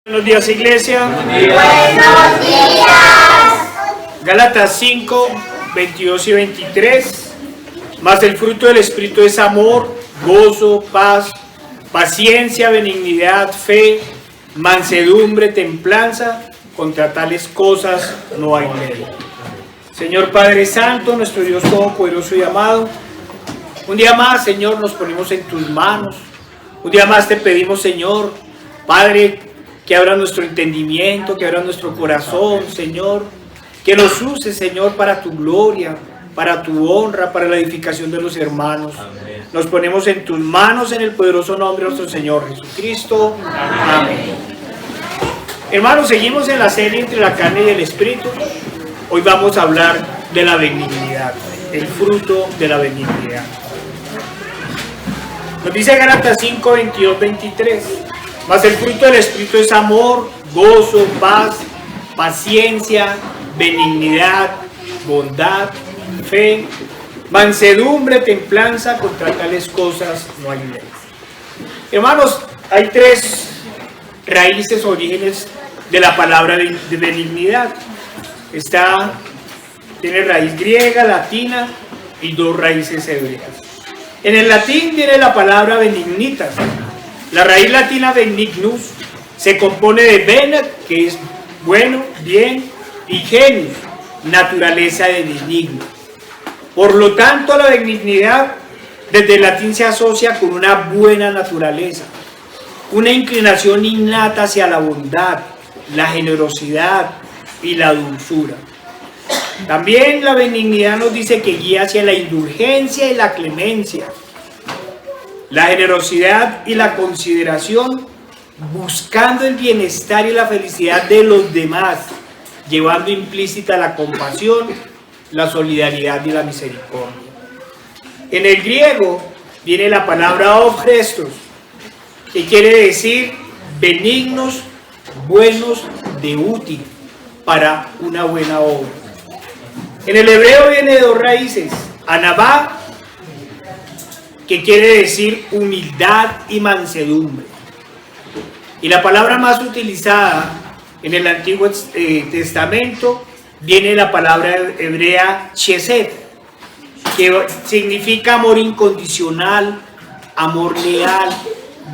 Buenos días, iglesia. Buenos días. Gálatas 5, 22 y 23. Mas el fruto del Espíritu es amor, gozo, paz, paciencia, benignidad, fe, mansedumbre, templanza. Contra tales cosas no hay ley. Señor Padre Santo, nuestro Dios Todopoderoso y amado, un día más, Señor, nos ponemos en tus manos. Un día más te pedimos, Señor, Padre, que abra nuestro entendimiento, que abra nuestro corazón, Señor, que nos uses, Señor, para tu gloria, para tu honra, para la edificación de los hermanos. Amén. Nos ponemos en tus manos en el poderoso nombre de nuestro Señor Jesucristo. Amén. Hermanos, seguimos en la serie entre la carne y el espíritu. Hoy vamos a hablar de la benignidad, el fruto de la benignidad. Nos dice Gálatas 5, 22, 23. Mas el fruto del Espíritu es amor, gozo, paz, paciencia, benignidad, bondad, fe, mansedumbre, templanza. Contra tales cosas no hay ley. Hermanos, hay tres raíces, orígenes de la palabra de benignidad. Tiene raíz griega, latina y dos raíces hebreas. En el latín viene la palabra benignitas. La raíz latina benignus se compone de bene, que es bueno, bien, y genius, naturaleza de benigno. Por lo tanto, la benignidad desde el latín se asocia con una buena naturaleza, una inclinación innata hacia la bondad, la generosidad y la dulzura. También la benignidad nos dice que guía hacia la indulgencia y la clemencia, la generosidad y la consideración, buscando el bienestar y la felicidad de los demás, llevando implícita la compasión, la solidaridad y la misericordia. En el griego viene la palabra ofrestos, que quiere decir benignos, buenos, de útil, para una buena obra. En el hebreo viene de dos raíces, anabá, que quiere decir humildad y mansedumbre. Y la palabra más utilizada en el Antiguo Testamento viene la palabra hebrea chesed, que significa amor incondicional, amor leal,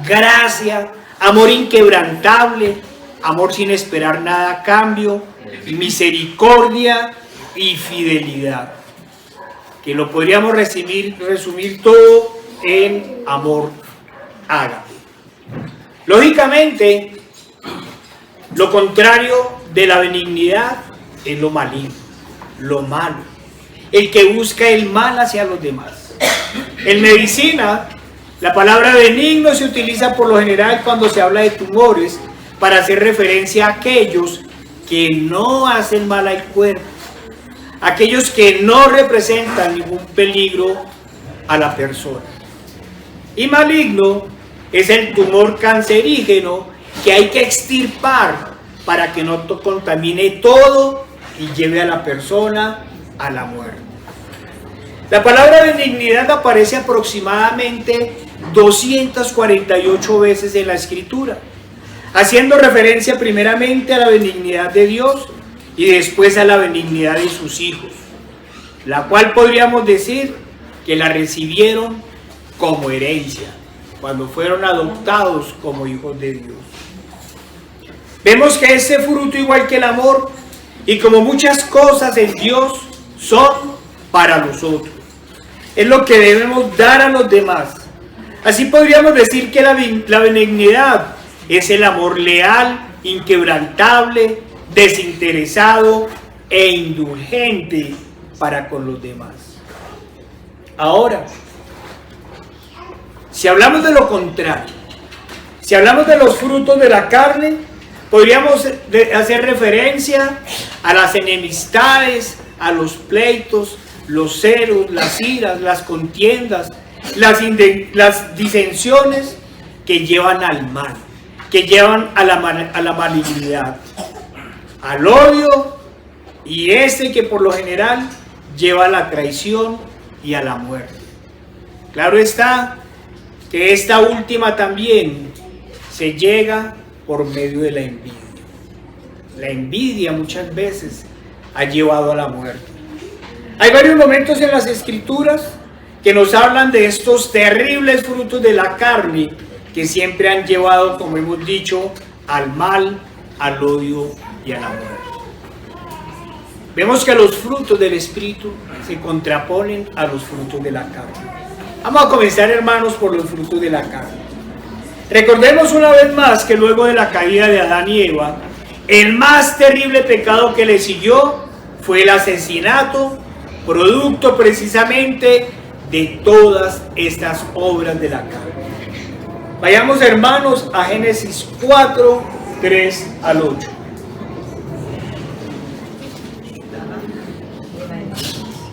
gracia, amor inquebrantable, amor sin esperar nada a cambio, misericordia y fidelidad. Que lo podríamos resumir todo en amor ágape. Lógicamente, lo contrario de la benignidad es lo maligno, lo malo, el que busca el mal hacia los demás. En medicina, la palabra benigno se utiliza por lo general cuando se habla de tumores para hacer referencia a aquellos que no hacen mal al cuerpo, aquellos que no representan ningún peligro a la persona. Y maligno es el tumor cancerígeno que hay que extirpar para que no contamine todo y lleve a la persona a la muerte. La palabra benignidad aparece aproximadamente 248 veces en la Escritura, haciendo referencia primeramente a la benignidad de Dios y después a la benignidad de sus hijos, la cual podríamos decir que la recibieron como herencia, cuando fueron adoptados como hijos de Dios. Vemos que este fruto, igual que el amor, y como muchas cosas en Dios, son para nosotros. Es lo que debemos dar a los demás. Así podríamos decir que la benignidad es el amor leal, inquebrantable, desinteresado e indulgente para con los demás. Ahora, si hablamos de lo contrario, si hablamos de los frutos de la carne, podríamos hacer referencia a las enemistades, a los pleitos, los celos, las iras, las contiendas, las disensiones que llevan al mal, que llevan a la malignidad, al odio, y ese que por lo general lleva a la traición y a la muerte. Claro está que esta última también se llega por medio de la envidia. La envidia muchas veces ha llevado a la muerte. Hay varios momentos en las Escrituras que nos hablan de estos terribles frutos de la carne que siempre han llevado, como hemos dicho, al mal, al odio y a la muerte. Vemos que los frutos del Espíritu se contraponen a los frutos de la carne. Vamos a comenzar, hermanos, por los frutos de la carne. Recordemos una vez más que luego de la caída de Adán y Eva, el más terrible pecado que le siguió fue el asesinato, producto precisamente de todas estas obras de la carne. Vayamos, hermanos, a Génesis 4, 3 al 8.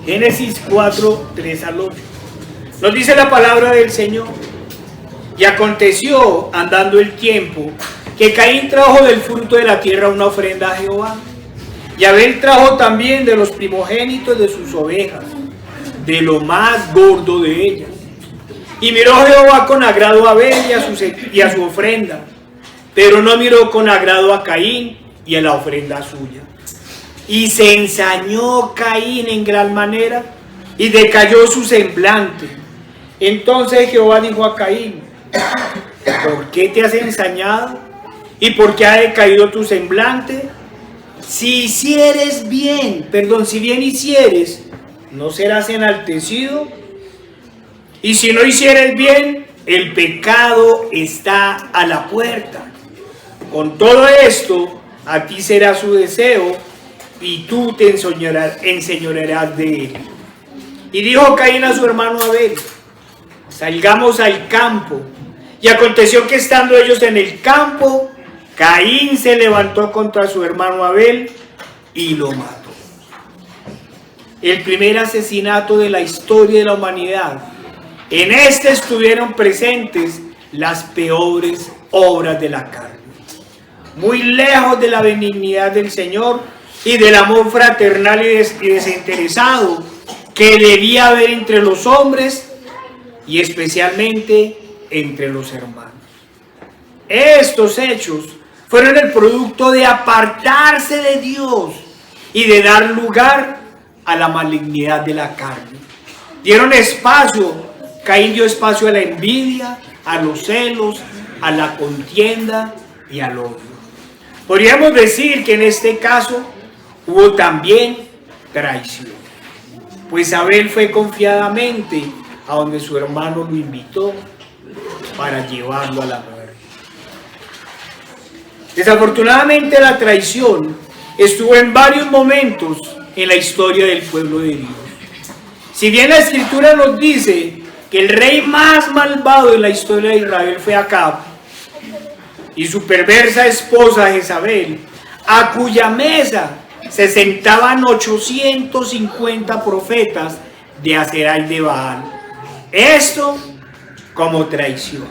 Génesis 4, 3 al 8. Nos dice la palabra del Señor. Y aconteció, andando el tiempo, que Caín trajo del fruto de la tierra una ofrenda a Jehová. Y Abel trajo también de los primogénitos de sus ovejas, de lo más gordo de ellas. Y miró Jehová con agrado a Abel y a su ofrenda, pero no miró con agrado a Caín y a la ofrenda suya. Y se ensañó Caín en gran manera, y decayó su semblante. Entonces Jehová dijo a Caín: ¿por qué te has ensañado? ¿Y por qué ha decaído tu semblante? Si bien hicieres, ¿no serás enaltecido? Y si no hicieres bien, el pecado está a la puerta. Con todo esto, a ti será su deseo, y tú te enseñorearás de él. Y dijo Caín a su hermano Abel: salgamos al campo. Y aconteció que estando ellos en el campo, Caín se levantó contra su hermano Abel y lo mató. El primer asesinato de la historia de la humanidad. En este estuvieron presentes las peores obras de la carne. Muy lejos de la benignidad del Señor y del amor fraternal y desinteresado que debía haber entre los hombres y especialmente entre los hermanos. Estos hechos fueron el producto de apartarse de Dios y de dar lugar a la malignidad de la carne. Dieron espacio, Caín dio espacio a la envidia, a los celos, a la contienda y al odio. Podríamos decir que en este caso hubo también traición, pues Abel fue confiadamente a donde su hermano lo invitó para llevarlo a la muerte. Desafortunadamente la traición estuvo en varios momentos en la historia del pueblo de Dios. Si bien la Escritura nos dice que el rey más malvado en la historia de Israel fue Acab y su perversa esposa Jezabel, a cuya mesa se sentaban 850 profetas de Asera y de Baal. Esto como traición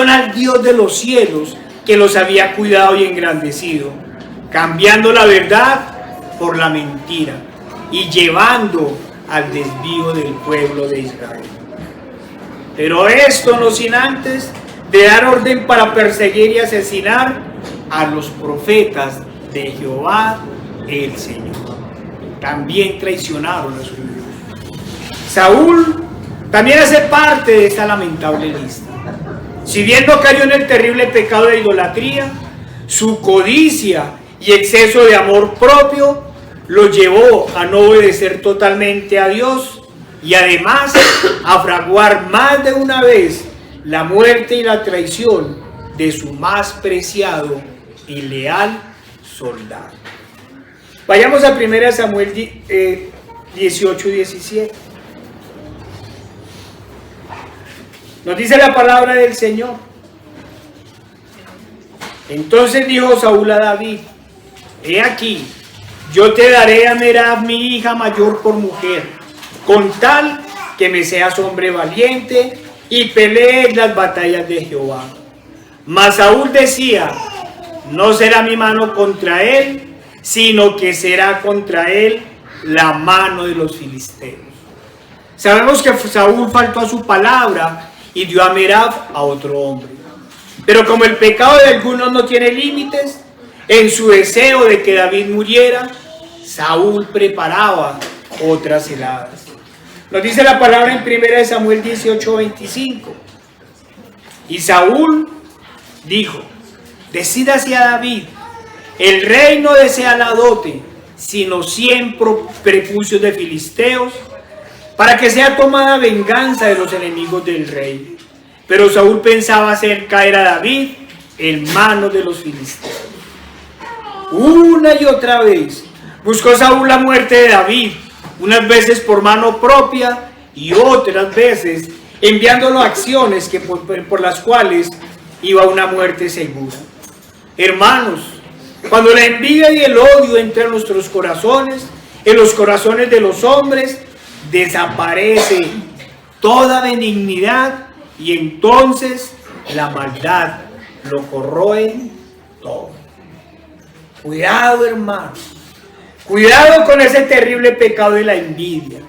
al Dios de los cielos que los había cuidado y engrandecido, cambiando la verdad por la mentira y llevando al desvío del pueblo de Israel. Pero esto no sin antes de dar orden para perseguir y asesinar a los profetas de Jehová el Señor. También traicionaron a su Dios. Saúl también hace parte de esta lamentable lista. Si bien no cayó en el terrible pecado de idolatría, su codicia y exceso de amor propio lo llevó a no obedecer totalmente a Dios y además a fraguar más de una vez la muerte y la traición de su más preciado y leal soldado. Vayamos a 1 Samuel 18 y 17. Nos dice la palabra del Señor. Entonces dijo Saúl a David: he aquí, yo te daré a Merab mi hija mayor por mujer, con tal que me seas hombre valiente y pelees las batallas de Jehová. Mas Saúl decía: no será mi mano contra él, sino que será contra él la mano de los filisteos. Sabemos que Saúl faltó a su palabra y dio a Merab a otro hombre. Pero como el pecado de algunos no tiene límites, en su deseo de que David muriera, Saúl preparaba otras heladas. Nos dice la palabra en 1 Samuel 18:25. Y Saúl dijo: decídase a David, el rey no desea la dote, sino 100 prepucios de filisteos, para que sea tomada venganza de los enemigos del rey. Pero Saúl pensaba hacer caer a David en manos de los filisteos. Una y otra vez buscó Saúl la muerte de David, unas veces por mano propia y otras veces enviándolo a acciones por las cuales iba a una muerte segura. Hermanos, cuando la envidia y el odio entran en nuestros corazones, en los corazones de los hombres, desaparece toda benignidad y entonces la maldad lo corroe todo. Cuidado, hermanos, cuidado con ese terrible pecado de la envidia.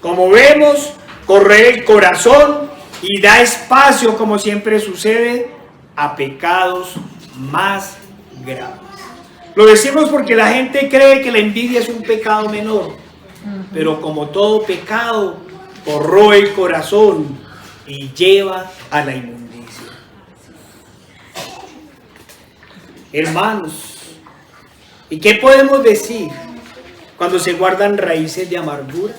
Como vemos, corre el corazón y da espacio, como siempre sucede, a pecados más graves. Lo decimos porque la gente cree que la envidia es un pecado menor, pero como todo pecado, corroe el corazón y lleva a la inmundicia. Hermanos, ¿y qué podemos decir cuando se guardan raíces de amargura?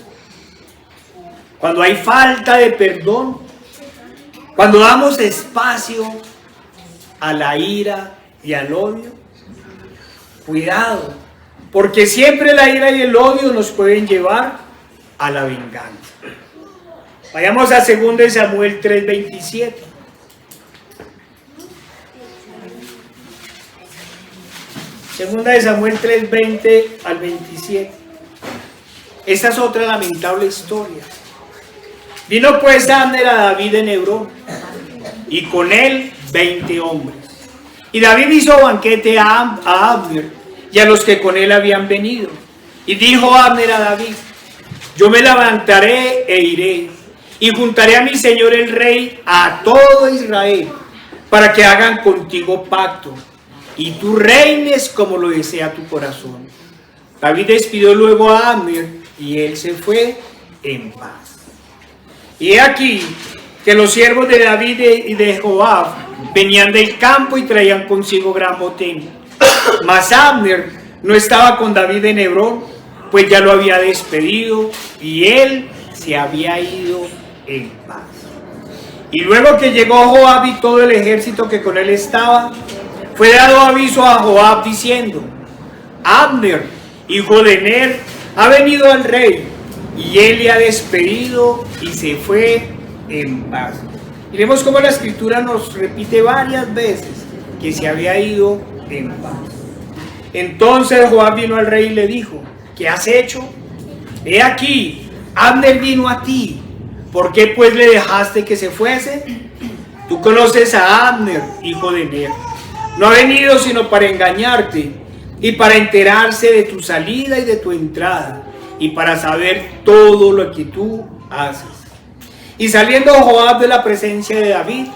Cuando hay falta de perdón, cuando damos espacio a la ira y al odio. Cuidado, porque siempre la ira y el odio nos pueden llevar a la venganza. Vayamos a 2 Samuel 3:27. Segunda de Samuel 3:20 al 27. Esta es otra lamentable historia. Vino pues Abner a David en Hebrón, y con él 20 hombres. Y David hizo banquete a Abner y a los que con él habían venido. Y dijo Abner a David: yo me levantaré e iré, y juntaré a mi señor el rey a todo Israel, para que hagan contigo pacto, y tú reines como lo desea tu corazón. David despidió luego a Abner, y él se fue en paz. Y he aquí que los siervos de David y de Joab venían del campo y traían consigo gran botín. Mas Abner no estaba con David en Hebrón, pues ya lo había despedido y él se había ido en paz. Y luego que llegó Joab y todo el ejército que con él estaba, fue dado aviso a Joab diciendo: Abner, hijo de Ner, ha venido al rey, y él le ha despedido y se fue en paz. Y vemos cómo la escritura nos repite varias veces que se había ido en paz. Entonces Joab vino al rey y le dijo: ¿qué has hecho? He aquí, Abner vino a ti. ¿Por qué pues le dejaste que se fuese? Tú conoces a Abner, hijo de Ner. No ha venido sino para engañarte y para enterarse de tu salida y de tu entrada, y para saber todo lo que tú haces. Y saliendo Joab de la presencia de David,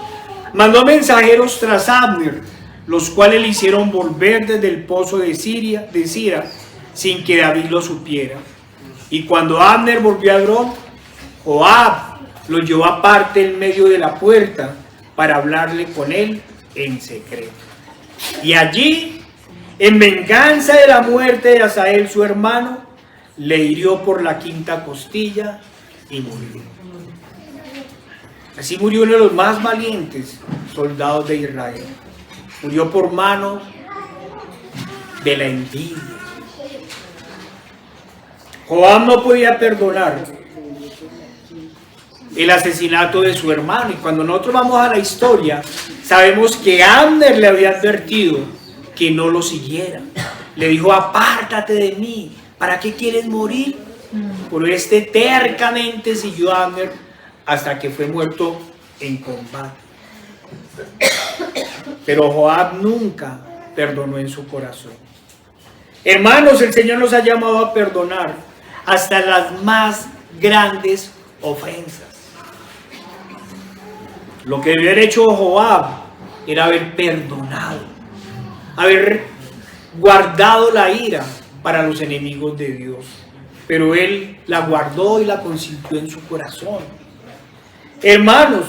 mandó mensajeros tras Abner, los cuales le hicieron volver desde el pozo de Sira, sin que David lo supiera. Y cuando Abner volvió a Hebrón, Joab lo llevó aparte en medio de la puerta para hablarle con él en secreto. Y allí, en venganza de la muerte de Asael su hermano, le hirió por la quinta costilla y murió. Así murió uno de los más valientes soldados de Israel. Murió por mano de la envidia. Joab no podía perdonar el asesinato de su hermano. Y cuando nosotros vamos a la historia, sabemos que Abner le había advertido que no lo siguiera. Le dijo: apártate de mí. ¿Para qué quieres morir? Pero este tercamente siguió a Abner hasta que fue muerto en combate. Pero Joab nunca perdonó en su corazón. Hermanos, el Señor nos ha llamado a perdonar hasta las más grandes ofensas. Lo que debió haber hecho Joab era haber perdonado, haber guardado la ira para los enemigos de Dios. Pero él la guardó y la consintió en su corazón. Hermanos,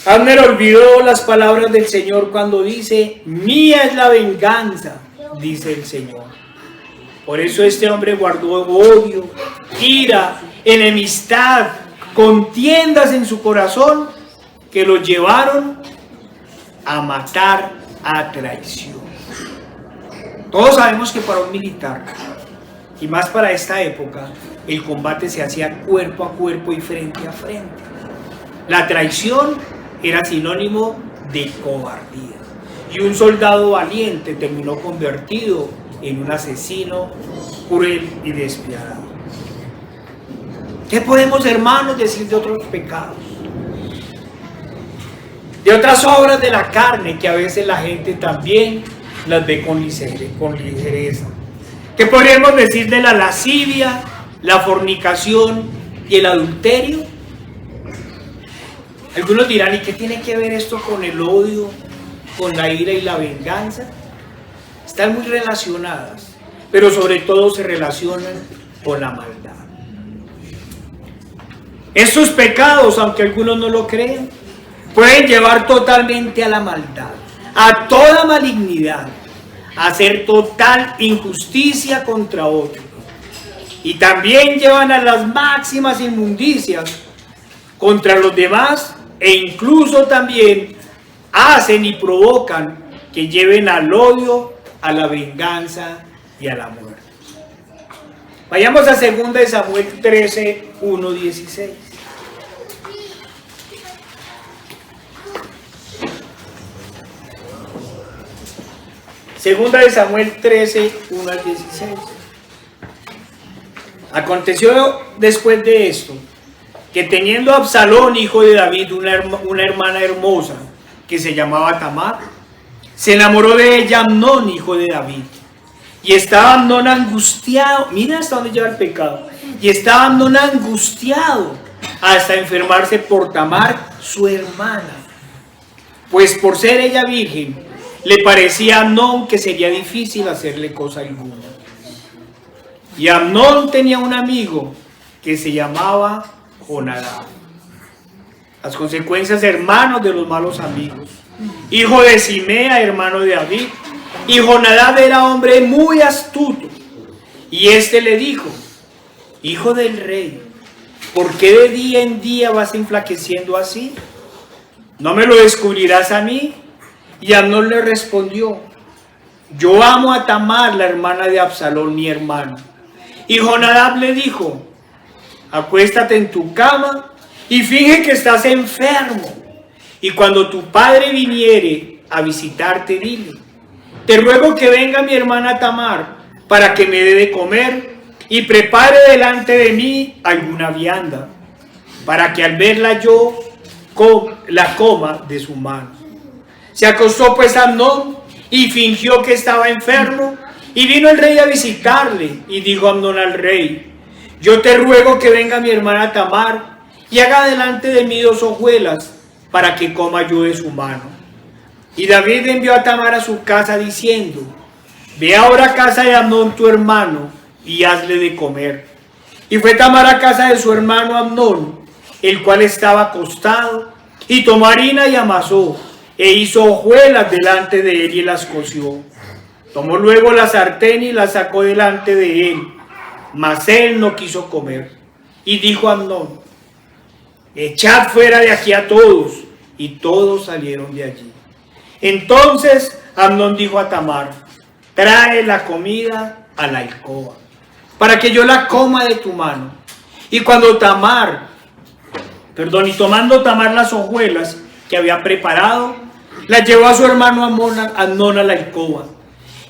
Abner olvidó las palabras del Señor cuando dice: mía es la venganza, dice el Señor. Por eso este hombre guardó odio, ira, enemistad, contiendas en su corazón que lo llevaron a matar a traición. Todos sabemos que para un militar, y más para esta época, el combate se hacía cuerpo a cuerpo y frente a frente. La traición era sinónimo de cobardía. Y un soldado valiente terminó convertido en un asesino cruel y despiadado. ¿Qué podemos, hermanos, decir de otros pecados? De otras obras de la carne que a veces la gente también las ve con ligereza. ¿Qué podríamos decir de la lascivia, la fornicación y el adulterio? Algunos dirán: ¿y qué tiene que ver esto con el odio, con la ira y la venganza? Están muy relacionadas, pero sobre todo se relacionan con la maldad. Estos pecados, aunque algunos no lo crean, pueden llevar totalmente a la maldad, a toda malignidad, a hacer total injusticia contra otros. Y también llevan a las máximas inmundicias contra los demás, e incluso también hacen y provocan que lleven al odio, a la venganza y a la muerte. Vayamos a 2 Samuel 13, 1, 16. Segunda de Samuel 13, 1 al 16. Aconteció después de esto, que teniendo Absalón, hijo de David, una hermana hermosa, que se llamaba Tamar, se enamoró de ella Amnón, hijo de David. Y estaba Amnón angustiado, mira hasta dónde lleva el pecado, y estaba Amnón angustiado hasta enfermarse por Tamar, su hermana, pues por ser ella virgen, le parecía a Amnón que sería difícil hacerle cosa alguna. Y Amnón tenía un amigo que se llamaba Jonadab. Las consecuencias, hermanos, de los malos amigos. Hijo de Simea, hermano de David. Y Jonadab era hombre muy astuto. Y éste le dijo: hijo del rey, ¿por qué de día en día vas enflaqueciendo así? ¿No me lo descubrirás a mí? Y Amnón le respondió: yo amo a Tamar, la hermana de Absalón, mi hermano. Y Jonadab le dijo: acuéstate en tu cama y finge que estás enfermo. Y cuando tu padre viniere a visitarte, dile: te ruego que venga mi hermana Tamar para que me dé de comer y prepare delante de mí alguna vianda, para que al verla yo la coma de su mano. Se acostó pues Amnón y fingió que estaba enfermo, y vino el rey a visitarle, y dijo Amnón al rey: yo te ruego que venga mi hermana Tamar y haga delante de mí 2 hojuelas para que coma yo de su mano. Y David envió a Tamar a su casa diciendo: ve ahora a casa de Amnón tu hermano y hazle de comer. Y fue Tamar a casa de su hermano Amnón, el cual estaba acostado, y tomó harina y amasó, e hizo hojuelas delante de él y las coció. Tomó luego la sartén y la sacó delante de él, mas él no quiso comer. Y dijo Amnón: echad fuera de aquí a todos. Y todos salieron de allí. Entonces Amnón dijo a Tamar: trae la comida a la alcoba, para que yo la coma de tu mano. Y tomando Tamar las hojuelas que había preparado, las llevó a su hermano Amnón a la alcoba.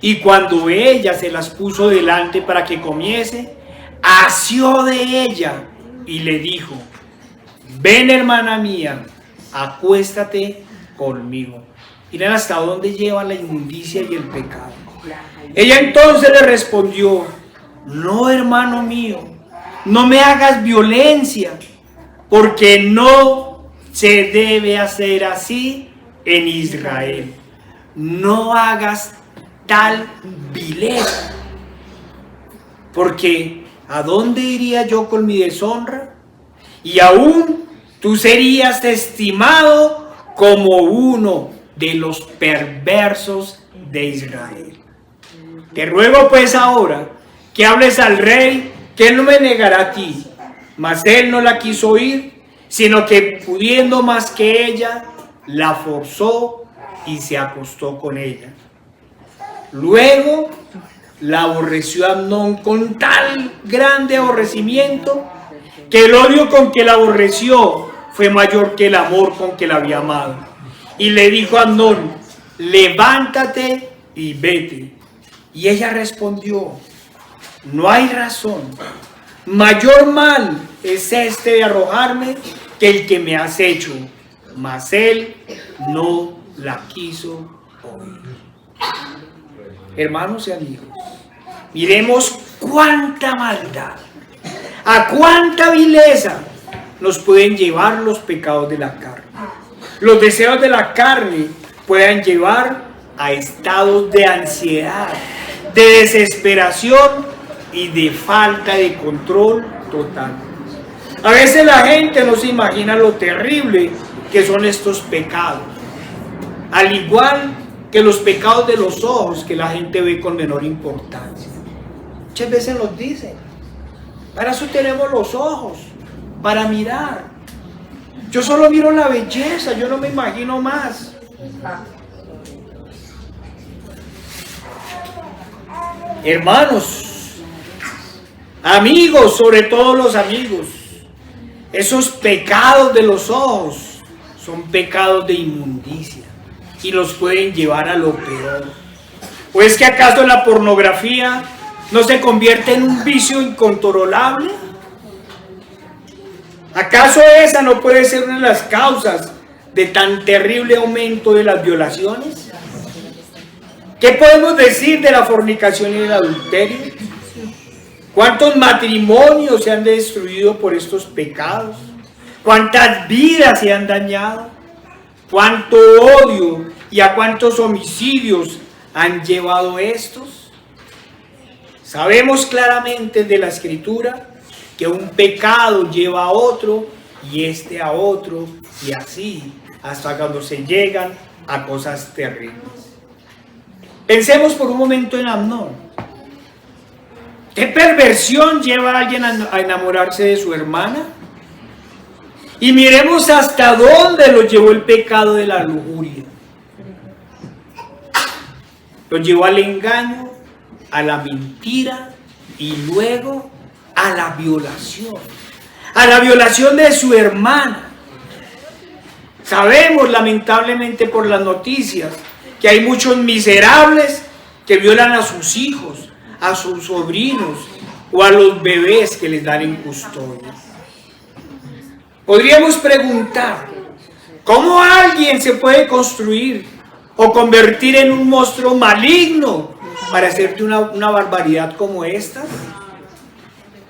Y cuando ella se las puso delante para que comiese, asió de ella y le dijo: ven, hermana mía, acuéstate conmigo. Miren hasta dónde lleva la inmundicia y el pecado. Ella entonces le respondió: no, hermano mío, no me hagas violencia, porque no se debe hacer así en Israel. No hagas tal vileza, porque ¿a dónde iría yo con mi deshonra? Y aún tú serías estimado como uno de los perversos de Israel. Te ruego pues ahora que hables al rey, que él no me negará a ti. Mas él no la quiso oír, sino que pudiendo más que ella, la forzó y se acostó con ella. Luego la aborreció Amnón con tal grande aborrecimiento que el odio con que la aborreció fue mayor que el amor con que la había amado. Y le dijo a Amnón: levántate y vete. Y ella respondió: no hay razón. Mayor mal es este de arrojarme que el que me has hecho. Mas él no la quiso oír. Hermanos y amigos, miremos cuánta maldad, a cuánta vileza nos pueden llevar los pecados de la carne. Los deseos de la carne pueden llevar a estados de ansiedad, de desesperación y de falta de control total. A veces la gente no se imagina lo terrible que son estos pecados, al igual que los pecados de los ojos que la gente ve con menor importancia. Muchas veces nos dicen: para eso tenemos los ojos, para mirar. Yo solo miro la belleza, yo no me imagino más. Hermanos, amigos, sobre todo los amigos, esos pecados de los ojos son pecados de inmundicia y los pueden llevar a lo peor. ¿O es que acaso la pornografía no se convierte en un vicio incontrolable? ¿Acaso esa no puede ser una de las causas de tan terrible aumento de las violaciones? ¿Qué podemos decir de la fornicación y del adulterio? ¿Cuántos matrimonios se han destruido por estos pecados? ¿Cuántas vidas se han dañado? ¿Cuánto odio y a cuántos homicidios han llevado estos? Sabemos claramente de la Escritura que un pecado lleva a otro y este a otro y así hasta cuando se llegan a cosas terribles. Pensemos por un momento en Amnón. ¿Qué perversión lleva a alguien a enamorarse de su hermana? Y miremos hasta dónde lo llevó el pecado de la lujuria. Lo llevó al engaño, a la mentira y luego a la violación. A la violación de su hermana. Sabemos lamentablemente por las noticias que hay muchos miserables que violan a sus hijos, a sus sobrinos o a los bebés que les dan en custodia. Podríamos preguntar, ¿cómo alguien se puede construir o convertir en un monstruo maligno para hacerte una barbaridad como esta?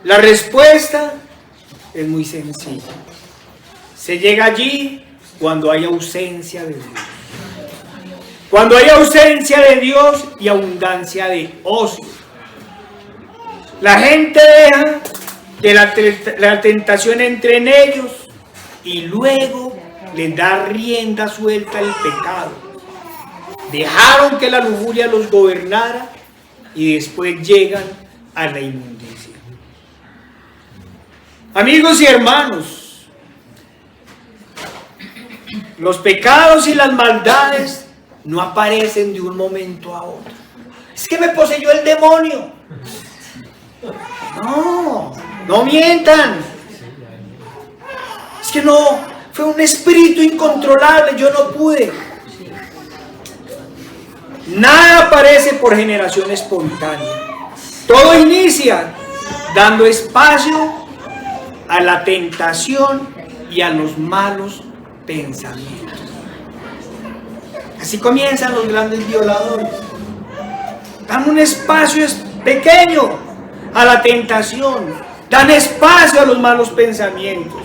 La respuesta es muy sencilla. Se llega allí cuando hay ausencia de Dios. Cuando hay ausencia de Dios y abundancia de ocio. La gente deja que la tentación entre en ellos y luego les da rienda suelta al pecado. Dejaron que la lujuria los gobernara y después llegan a la inmundicia. Amigos y hermanos, los pecados y las maldades no aparecen de un momento a otro. Es que me poseyó el demonio. No mientan. Es que no, fue un espíritu incontrolable, yo no pude. Nada aparece por generación espontánea. Todo inicia dando espacio a la tentación y a los malos pensamientos. Así comienzan los grandes violadores. Dan un espacio pequeño a la tentación. Dan espacio a los malos pensamientos.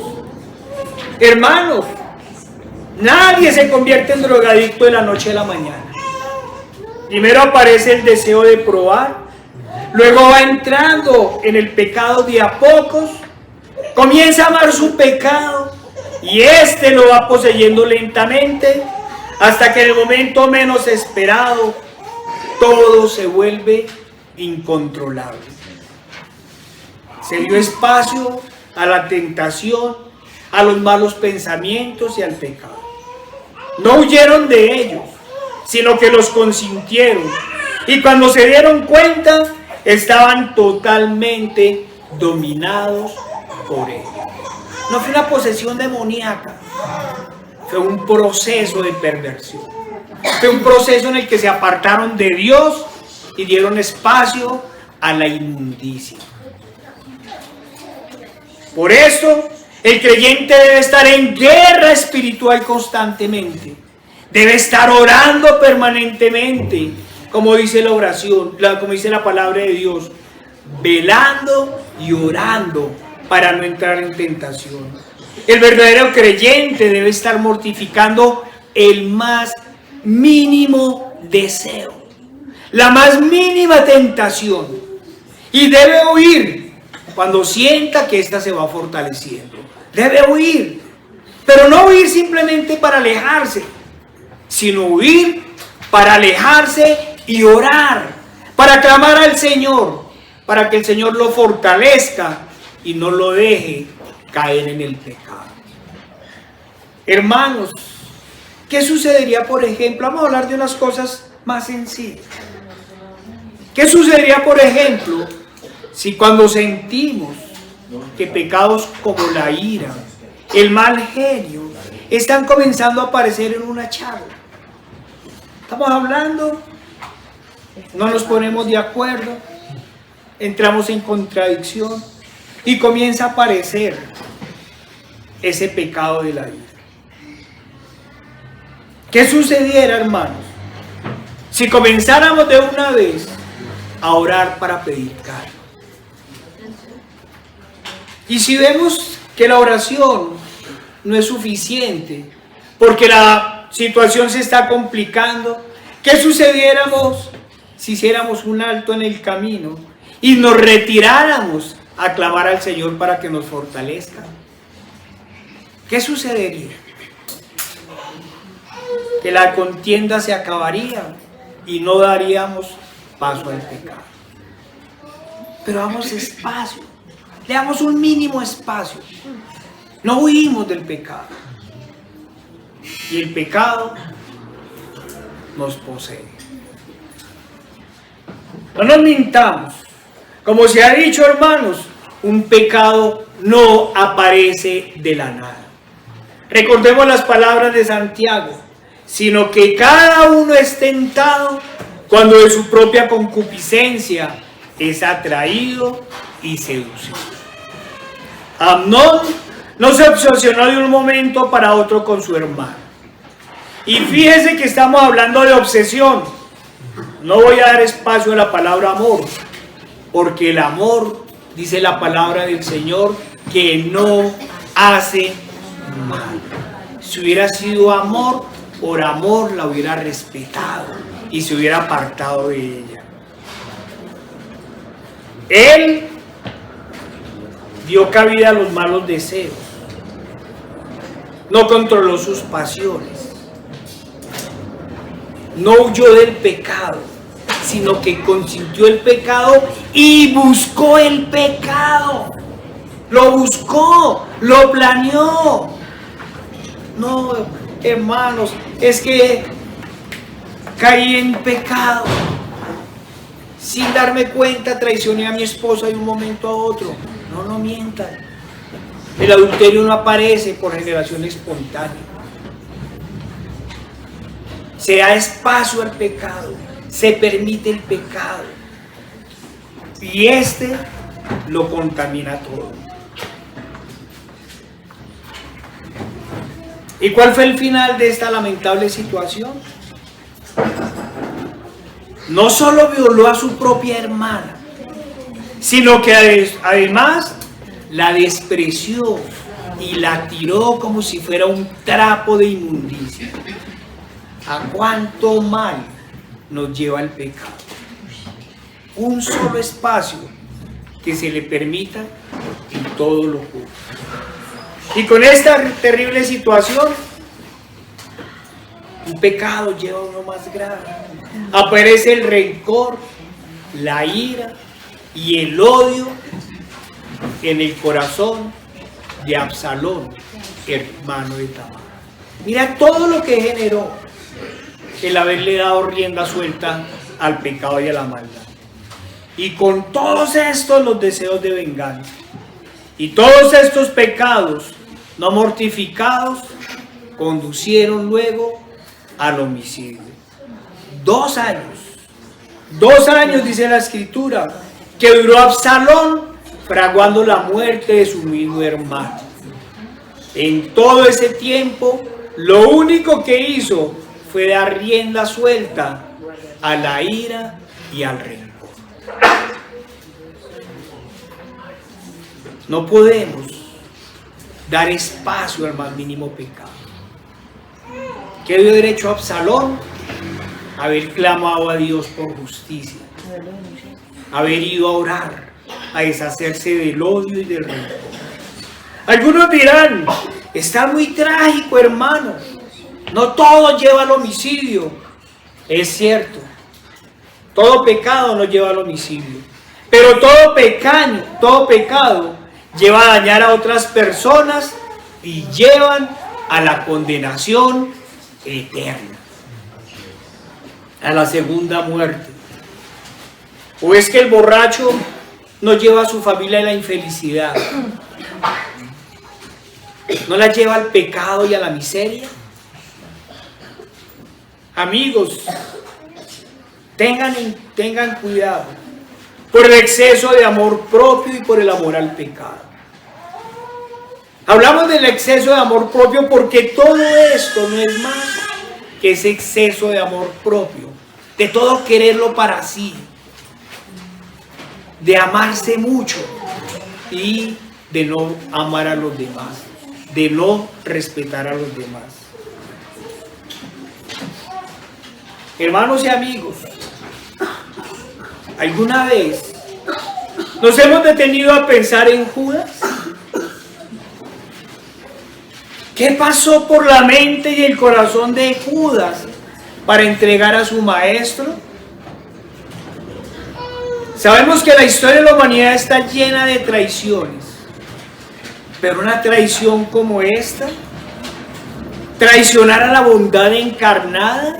Hermanos, Nadie se convierte en drogadicto de la noche a la mañana. Primero aparece el deseo de probar, luego va entrando en el pecado de a pocos, comienza a amar su pecado y este lo va poseyendo lentamente hasta que en el momento menos esperado todo se vuelve incontrolable. Se dio espacio a la tentación, a los malos pensamientos y al pecado. No huyeron de ellos, sino que los consintieron. Y cuando se dieron cuenta, estaban totalmente dominados por ellos. No fue una posesión demoníaca, fue un proceso de perversión. Fue un proceso en el que se apartaron de Dios y dieron espacio a la inmundicia. Por eso, el creyente debe estar en guerra espiritual constantemente. Debe estar orando permanentemente, como dice la oración, como dice la palabra de Dios, velando y orando para no entrar en tentación. El verdadero creyente debe estar mortificando el más mínimo deseo, la más mínima tentación, y debe huir cuando sienta que ésta se va fortaleciendo. Debe huir, pero no huir simplemente para alejarse, sino huir para alejarse y orar, para clamar al Señor, para que el Señor lo fortalezca y no lo deje caer en el pecado. Hermanos, ¿qué sucedería, por ejemplo? Vamos a hablar de unas cosas más sencillas. ¿Qué sucedería, por ejemplo, si cuando sentimos que pecados como la ira, el mal genio, están comenzando a aparecer en una charla? Estamos hablando, no nos ponemos de acuerdo, entramos en contradicción y comienza a aparecer ese pecado de la ira. ¿Qué sucediera, hermanos, si comenzáramos de una vez a orar para pedir calma? Y si vemos que la oración no es suficiente, porque la situación se está complicando, ¿qué sucediéramos si hiciéramos un alto en el camino y nos retiráramos a clamar al Señor para que nos fortalezca? ¿Qué sucedería? Que la contienda se acabaría y no daríamos paso al pecado. Pero damos espacio, le damos un mínimo espacio. No huimos del pecado. Y el pecado nos posee. No nos mintamos. Como se ha dicho, hermanos, un pecado no aparece de la nada. Recordemos las palabras de Santiago, sino que cada uno es tentado cuando de su propia concupiscencia es atraído y seducido. Amnón no se obsesionó de un momento para otro con su hermano. Y fíjese que estamos hablando de obsesión. No voy a dar espacio a la palabra amor, porque el amor, dice la palabra del Señor, que no hace mal. Si hubiera sido amor, por amor la hubiera respetado y se hubiera apartado de ella. Él dio cabida a los malos deseos, no controló sus pasiones, no huyó del pecado, sino que consintió el pecado y buscó el pecado. Lo buscó, lo planeó. No, hermanos, es que caí en pecado. Sin darme cuenta, traicioné a mi esposa de un momento a otro. No mientan. El adulterio no aparece por generación espontánea. Se da espacio al pecado, se permite el pecado. Y este lo contamina todo. ¿Y cuál fue el final de esta lamentable situación? No solo violó a su propia hermana, sino que además la despreció y la tiró como si fuera un trapo de inmundicia. ¿A cuánto mal nos lleva el pecado? Un solo espacio que se le permita y todo lo juzga. Y con esta terrible situación, un pecado lleva a uno más grave. Aparece el rencor, la ira y el odio en el corazón de Absalón, hermano de Tamar. Mira todo lo que generó el haberle dado rienda suelta al pecado y a la maldad. Y con todos estos los deseos de venganza y todos estos pecados no mortificados conducieron luego al homicidio. 2 años. 2 años, dice la escritura, que duró Absalón fraguando la muerte de su mismo hermano. En todo ese tiempo, lo único que hizo fue dar rienda suelta a la ira y al rencor. No podemos dar espacio al más mínimo pecado. ¿Qué dio derecho a Absalón? Haber clamado a Dios por justicia, haber ido a orar, a deshacerse del odio y del rencor. Algunos dirán, está muy trágico, hermano, no todo lleva al homicidio. Es cierto, todo pecado no lleva al homicidio, pero todo pecado lleva a dañar a otras personas y llevan a la condenación eterna, a la segunda muerte. ¿O es que el borracho no lleva a su familia a la infelicidad? ¿No la lleva al pecado y a la miseria? Amigos, tengan cuidado por el exceso de amor propio y por el amor al pecado. Hablamos del exceso de amor propio porque todo esto no es más que ese exceso de amor propio, de todo quererlo para sí, de amarse mucho y de no amar a los demás, de no respetar a los demás. Hermanos y amigos, ¿alguna vez nos hemos detenido a pensar en Judas? ¿Qué pasó por la mente y el corazón de Judas para entregar a su maestro? Sabemos que la historia de la humanidad está llena de traiciones, pero una traición como esta, traicionar a la bondad encarnada,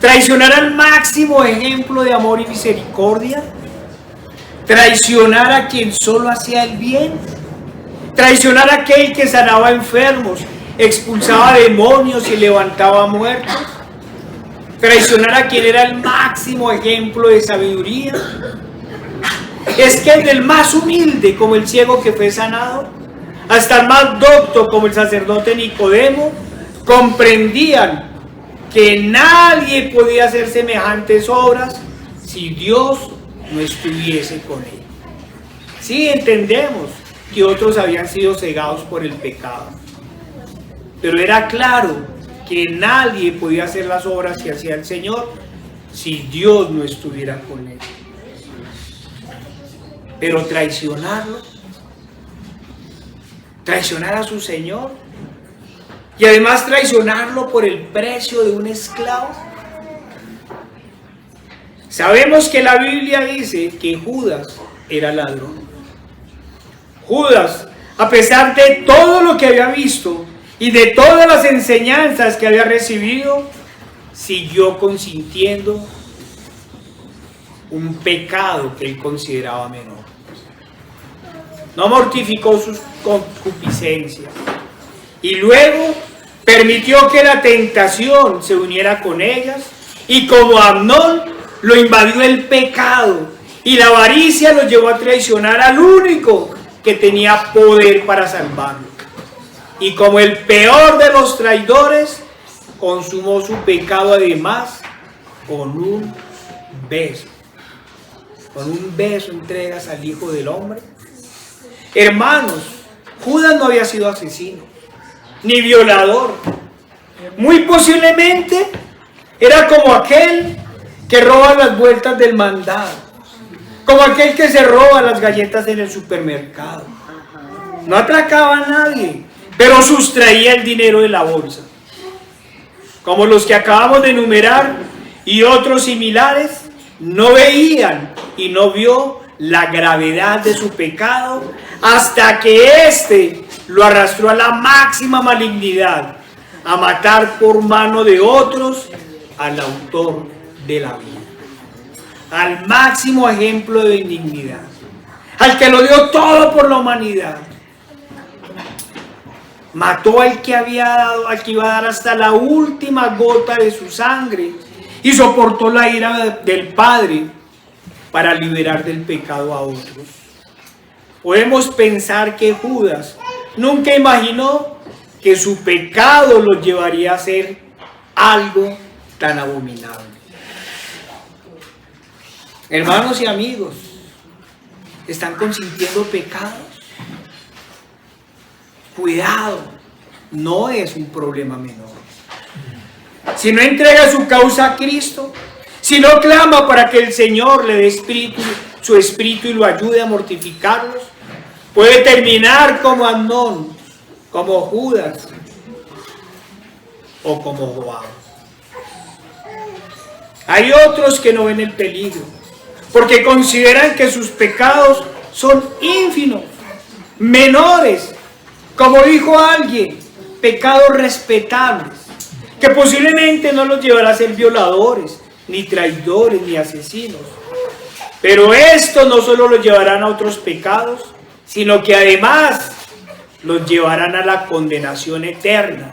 traicionar al máximo ejemplo de amor y misericordia, traicionar a quien solo hacía el bien, traicionar a aquel que sanaba enfermos, expulsaba demonios y levantaba muertos, traicionar a quien era el máximo ejemplo de sabiduría. Es que desde el más humilde como el ciego que fue sanado, hasta el más docto como el sacerdote Nicodemo, comprendían que nadie podía hacer semejantes obras si Dios no estuviese con él. Sí, entendemos que otros habían sido cegados por el pecado, pero era claro que nadie podía hacer las obras que hacía el Señor si Dios no estuviera con él. Pero traicionar a su Señor, y además traicionarlo por el precio de un esclavo. Sabemos que la Biblia dice que Judas era ladrón. Judas, a pesar de todo lo que había visto y de todas las enseñanzas que había recibido, siguió consintiendo un pecado que él consideraba menor. No mortificó sus concupiscencias y luego permitió que la tentación se uniera con ellas, y como Amnón lo invadió el pecado y la avaricia lo llevó a traicionar al único que tenía poder para salvarlo. Y como el peor de los traidores, consumó su pecado además con un beso. Con un beso entregas al Hijo del Hombre. Hermanos, Judas no había sido asesino, ni violador. Muy posiblemente era como aquel que roba las vueltas del mandado, como aquel que se roba las galletas en el supermercado. No atracaba a nadie, pero sustraía el dinero de la bolsa. Como los que acabamos de enumerar y otros similares, no veían y no vio la gravedad de su pecado hasta que éste lo arrastró a la máxima malignidad, a matar por mano de otros al autor de la vida, al máximo ejemplo de benignidad, al que lo dio todo por la humanidad. Mató al que había dado, al que iba a dar hasta la última gota de su sangre, y soportó la ira del Padre para liberar del pecado a otros. Podemos pensar que Judas nunca imaginó que su pecado lo llevaría a hacer algo tan abominable. Hermanos y amigos, ¿están consintiendo pecados? Cuidado, no es un problema menor. Si no entrega su causa a Cristo, si no clama para que el Señor le dé su espíritu y lo ayude a mortificarlos, puede terminar como Amnón, como Judas o como Joab. Hay otros que no ven el peligro, porque consideran que sus pecados son ínfimos, menores, como dijo alguien, pecados respetables, que posiblemente no los llevará a ser violadores, ni traidores, ni asesinos. Pero esto no solo los llevarán a otros pecados, sino que además los llevarán a la condenación eterna.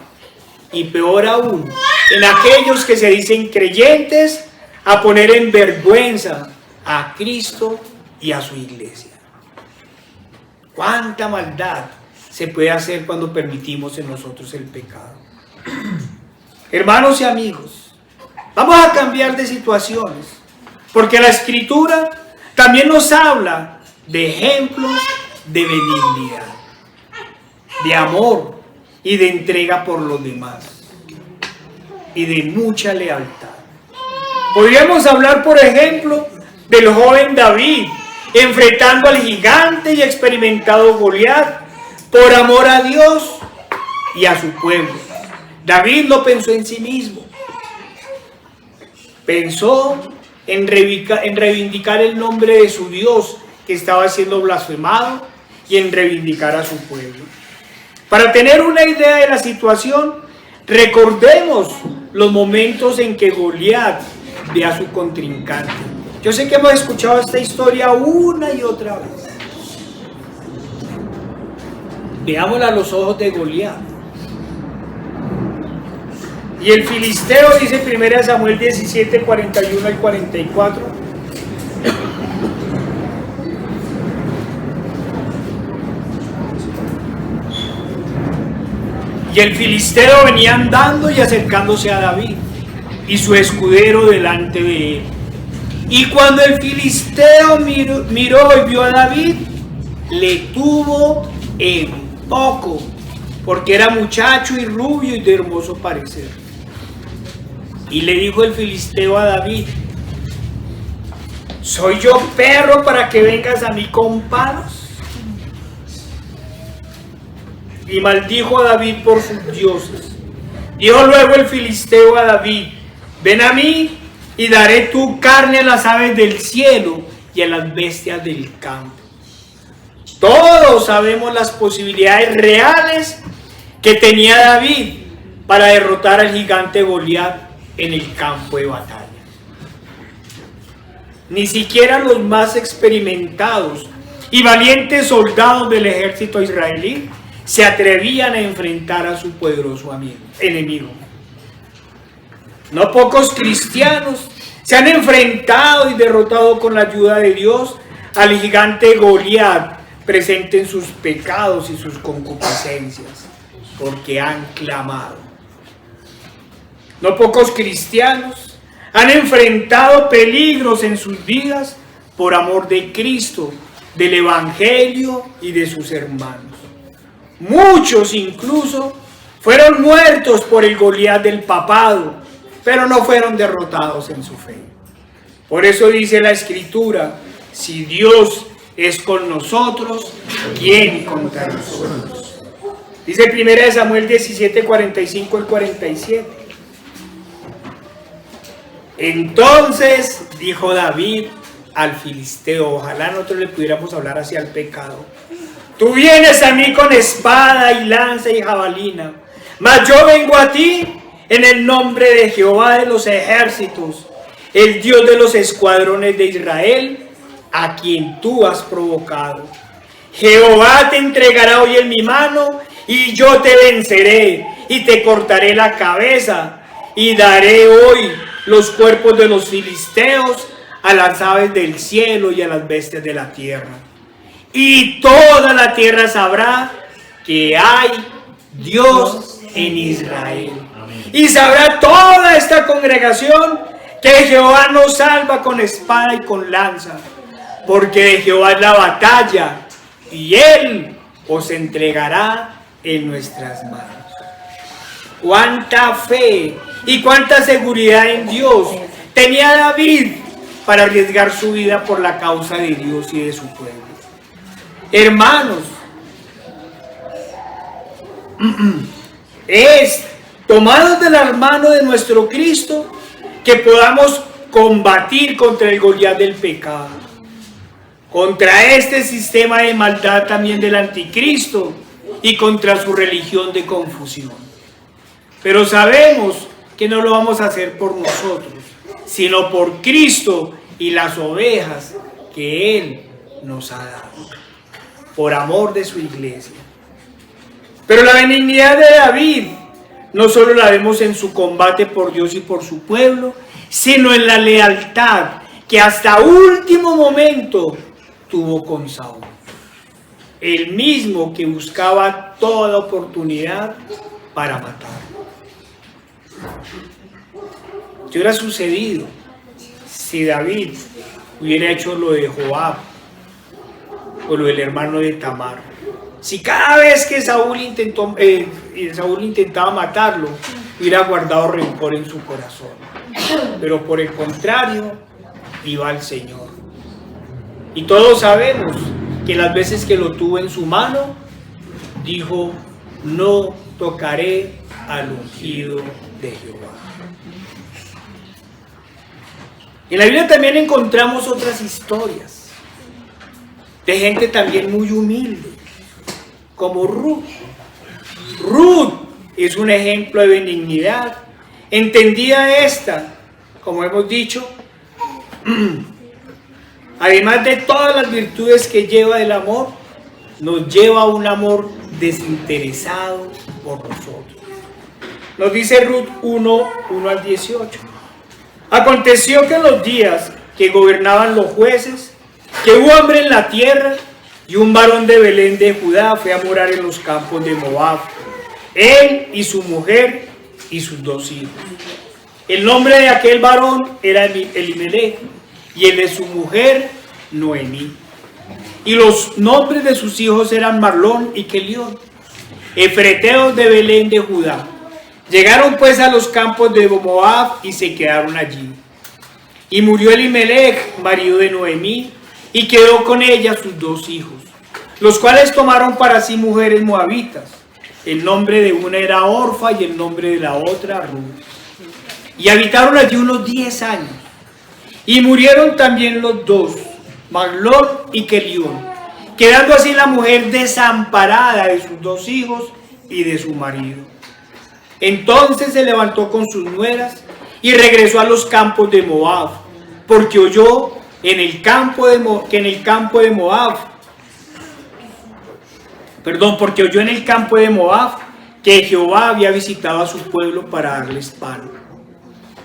Y peor aún, en aquellos que se dicen creyentes, a poner en vergüenza a Cristo y a su iglesia. ¡Cuánta maldad se puede hacer cuando permitimos en nosotros el pecado! Hermanos y amigos, vamos a cambiar de situaciones, porque la Escritura también nos habla de ejemplos de benignidad, de amor y de entrega por los demás, y de mucha lealtad. Podríamos hablar, por ejemplo, del joven David, enfrentando al gigante y experimentado Goliat, por amor a Dios y a su pueblo. David no pensó en sí mismo, pensó en reivindicar el nombre de su Dios que estaba siendo blasfemado y en reivindicar a su pueblo. Para tener una idea de la situación, recordemos los momentos en que Goliat ve a su contrincante. Yo sé que hemos escuchado esta historia una y otra vez. Veámosla a los ojos de Goliat. Y el filisteo, dice 1 Samuel 17, 41 al 44. Y el filisteo venía andando y acercándose a David, y su escudero delante de él. Y cuando el filisteo miró y vio a David, le tuvo en poco, porque era muchacho y rubio y de hermoso parecer. Y le dijo el filisteo a David: ¿soy yo perro para que vengas a mí con palos? Y maldijo a David por sus dioses. Dijo luego el filisteo a David: ven a mí y daré tu carne a las aves del cielo y a las bestias del campo. Todos sabemos las posibilidades reales que tenía David para derrotar al gigante Goliat en el campo de batalla. Ni siquiera los más experimentados y valientes soldados del ejército israelí se atrevían a enfrentar a su poderoso enemigo. No pocos cristianos se han enfrentado y derrotado con la ayuda de Dios al gigante Goliat presente en sus pecados y sus concupiscencias, porque han clamado. No pocos cristianos han enfrentado peligros en sus vidas por amor de Cristo, del Evangelio y de sus hermanos. Muchos incluso fueron muertos por el Goliat del papado, pero no fueron derrotados en su fe. Por eso dice la Escritura, si Dios es con nosotros, ¿quién contra nosotros? Dice 1 Samuel 17, 45 al 47. Entonces dijo David al filisteo, ojalá nosotros le pudiéramos hablar hacia el pecado: tú vienes a mí con espada y lanza y jabalina, mas yo vengo a ti en el nombre de Jehová de los ejércitos, el Dios de los escuadrones de Israel, a quien tú has provocado. Jehová te entregará hoy en mi mano, y yo te venceré, y te cortaré la cabeza, y daré hoy los cuerpos de los filisteos a las aves del cielo y a las bestias de la tierra. Y toda la tierra sabrá que hay Dios en Israel. Y sabrá toda esta congregación que Jehová nos salva con espada y con lanza, porque de Jehová es la batalla, y Él os entregará en nuestras manos. Cuánta fe y cuánta seguridad en Dios tenía David para arriesgar su vida por la causa de Dios y de su pueblo. Hermanos, es tomados de la mano de nuestro Cristo que podamos combatir contra el Goliat del pecado, contra este sistema de maldad también del anticristo y contra su religión de confusión. Pero sabemos que no lo vamos a hacer por nosotros, sino por Cristo y las ovejas que Él nos ha dado, por amor de su iglesia. Pero la benignidad de David no solo la vemos en su combate por Dios y por su pueblo, sino en la lealtad que hasta último momento tuvo con Saúl, el mismo que buscaba toda oportunidad para matarlo. ¿Qué hubiera sucedido si David hubiera hecho lo de Joab o lo del hermano de Tamar? Si cada vez que Saúl intentaba matarlo, hubiera guardado rencor en su corazón. Pero por el contrario, iba al Señor. Y todos sabemos que las veces que lo tuvo en su mano, dijo: no tocaré al ungido de Jehová. En la Biblia también encontramos otras historias de gente también muy humilde, como Ruth. Ruth es un ejemplo de benignidad. Entendida esta, como hemos dicho, además de todas las virtudes que lleva el amor, nos lleva a un amor desinteresado por nosotros. Nos dice Ruth 1 al 18. Aconteció que en los días que gobernaban los jueces, que hubo hambre en la tierra, y un varón de Belén de Judá fue a morar en los campos de Moab, él y su mujer y sus 2 hijos. El nombre de aquel varón era Elimelech, y el de su mujer Noemí. Y los nombres de sus hijos eran Marlón y Kelión, efreteos de Belén de Judá. Llegaron pues a los campos de Moab y se quedaron allí. Y murió Elimelech, marido de Noemí, y quedó con ella sus 2 hijos, los cuales tomaron para sí mujeres moabitas. El nombre de una era Orfa y el nombre de la otra Ruth. Y habitaron allí unos 10 años. Y murieron también los 2, Maglón y Kelión, quedando así la mujer desamparada de sus 2 hijos y de su marido. Entonces se levantó con sus nueras y regresó a los campos de Moab, porque oyó que en el campo de Moab que Jehová había visitado a su pueblo para darles pan.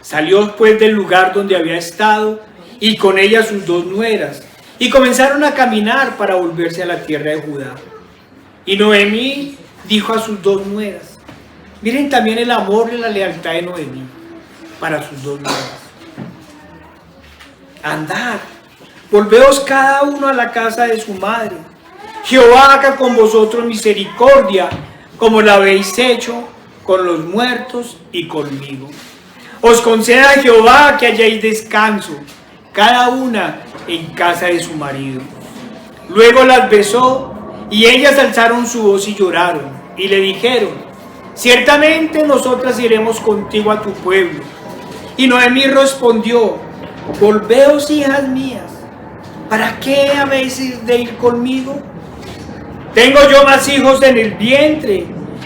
Salió pues del lugar donde había estado y con ella sus 2 nueras, y comenzaron a caminar para volverse a la tierra de Judá. Y Noemí dijo a sus 2 nueras: miren también el amor y la lealtad de Noemí para sus 2 nueras. Andad, volveos cada uno a la casa de su madre. Jehová haga con vosotros misericordia, como la habéis hecho con los muertos y conmigo. Os conceda Jehová que hayáis descanso, cada una en casa de su marido. Luego las besó, y ellas alzaron su voz y lloraron, y le dijeron: ciertamente nosotras iremos contigo a tu pueblo. Y Noemí respondió: volveos, hijas mías, ¿para qué habéis de ir conmigo? ¿Tengo yo más hijos en el vientre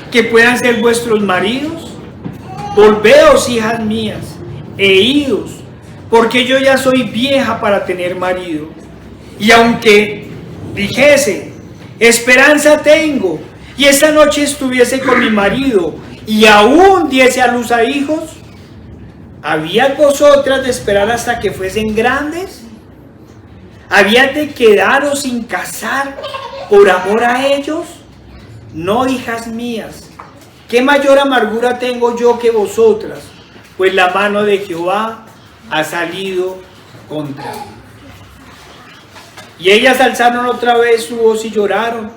que puedan ser vuestros maridos? Volveos, hijas mías, e idos, porque yo ya soy vieja para tener marido. Y aunque dijese: esperanza tengo, y esta noche estuviese con mi marido, y aún diese a luz a hijos, ¿habíad vosotras de esperar hasta que fuesen grandes? ¿Habíad de quedaros sin casar por amor a ellos? No, hijas mías, ¿qué mayor amargura tengo yo que vosotras? Pues la mano de Jehová ha salido contra mí. Y ellas alzaron otra vez su voz y lloraron,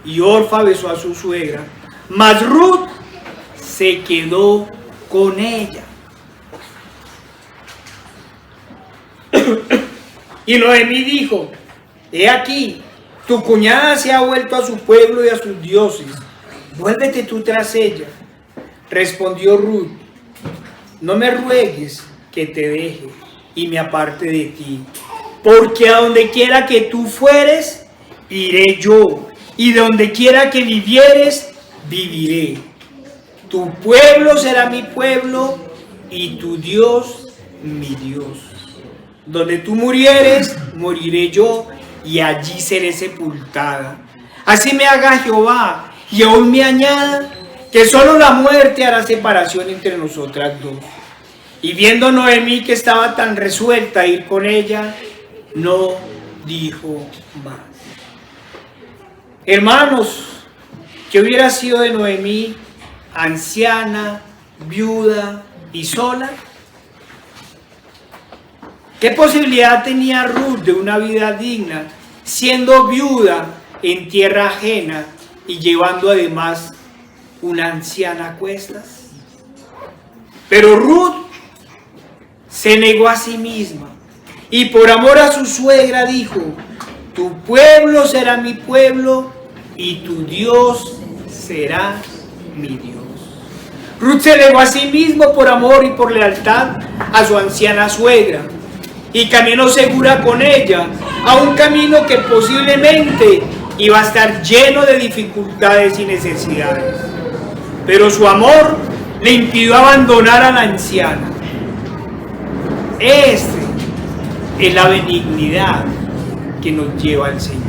y Orfa besó a su suegra, mas Ruth se quedó con ella. Y Noemí dijo: he aquí, tu cuñada se ha vuelto a su pueblo y a sus dioses, vuélvete tú tras ella. Respondió Ruth: no me ruegues que te deje y me aparte de ti, porque a donde quiera que tú fueres, iré yo, y donde quiera que vivieres, viviré. Tu pueblo será mi pueblo, y tu Dios mi Dios. Donde tú murieres, moriré yo, y allí seré sepultada. Así me haga Jehová, y aún me añada, que solo la muerte hará separación entre nosotras dos. Y viendo Noemí que estaba tan resuelta a ir con ella, no dijo más. Hermanos, ¿qué hubiera sido de Noemí, anciana, viuda y sola? ¿Qué posibilidad tenía Ruth de una vida digna, siendo viuda en tierra ajena y llevando además una anciana a cuestas? Pero Ruth se negó a sí misma y por amor a su suegra dijo: tu pueblo será mi pueblo y tu Dios será mi Dios. Ruth se negó a sí misma por amor y por lealtad a su anciana suegra, y caminó segura con ella a un camino que posiblemente iba a estar lleno de dificultades y necesidades. Pero su amor le impidió abandonar a la anciana. Esta es la benignidad que nos lleva al Señor.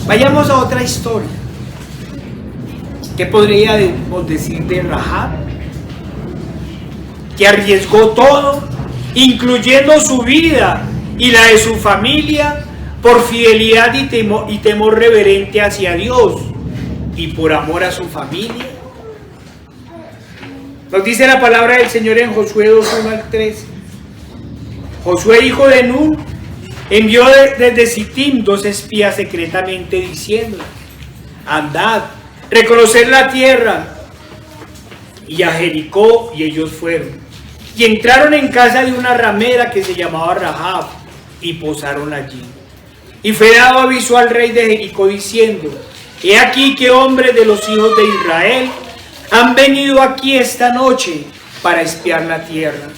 Vayamos a otra historia. ¿Qué podríamos decir de Rahab? Que arriesgó todo, incluyendo su vida y la de su familia, por fidelidad y temor reverente hacia Dios y por amor a su familia. Nos dice la palabra del Señor en Josué 2:1-3. Josué, hijo de Nun, envió desde Sittim 2 espías secretamente diciendo: andad, reconocer la tierra y a Jericó, y ellos fueron. Y entraron en casa de una ramera que se llamaba Rahab, y posaron allí. Y fue dado aviso al rey de Jericó diciendo: he aquí que hombres de los hijos de Israel han venido aquí esta noche para espiar la tierra.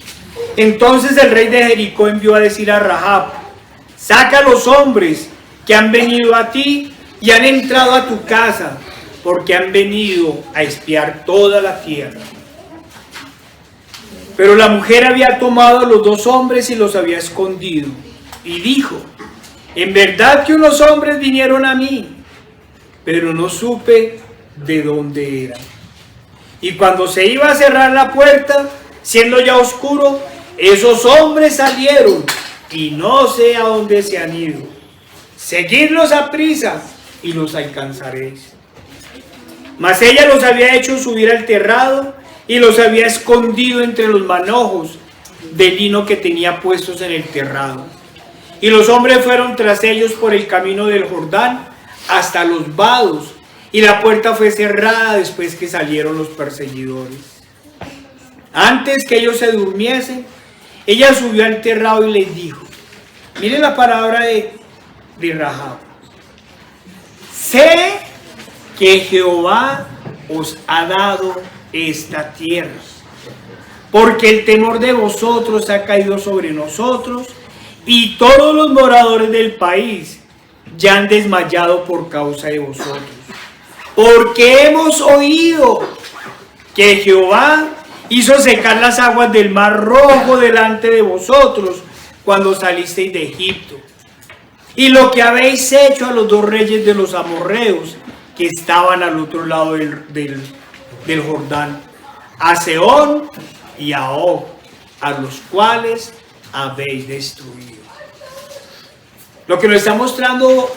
Entonces el rey de Jericó envió a decir a Rahab: saca a los hombres que han venido a ti y han entrado a tu casa, porque han venido a espiar toda la tierra. Pero la mujer había tomado a los 2 hombres y los había escondido, y dijo: en verdad que unos hombres vinieron a mí, pero no supe de dónde eran. Y cuando se iba a cerrar la puerta, siendo ya oscuro, esos hombres salieron, y no sé a dónde se han ido. Seguidlos a prisa, y los alcanzaréis. Mas ella los había hecho subir al terrado, y los había escondido entre los manojos de lino que tenía puestos en el terrado. Y los hombres fueron tras ellos por el camino del Jordán hasta los vados, y la puerta fue cerrada después que salieron los perseguidores. Antes que ellos se durmiesen, ella subió al terrado y les dijo, miren la palabra de Rahab: sé que Jehová os ha dado esta tierra, porque el temor de vosotros ha caído sobre nosotros, y todos los moradores del país ya han desmayado por causa de vosotros. Porque hemos oído que Jehová hizo secar las aguas del mar Rojo delante de vosotros cuando salisteis de Egipto, y lo que habéis hecho a los dos reyes de los amorreos que estaban al otro lado del Jordán, a Sehón y a Og, a los cuales habéis destruido. Lo que nos está mostrando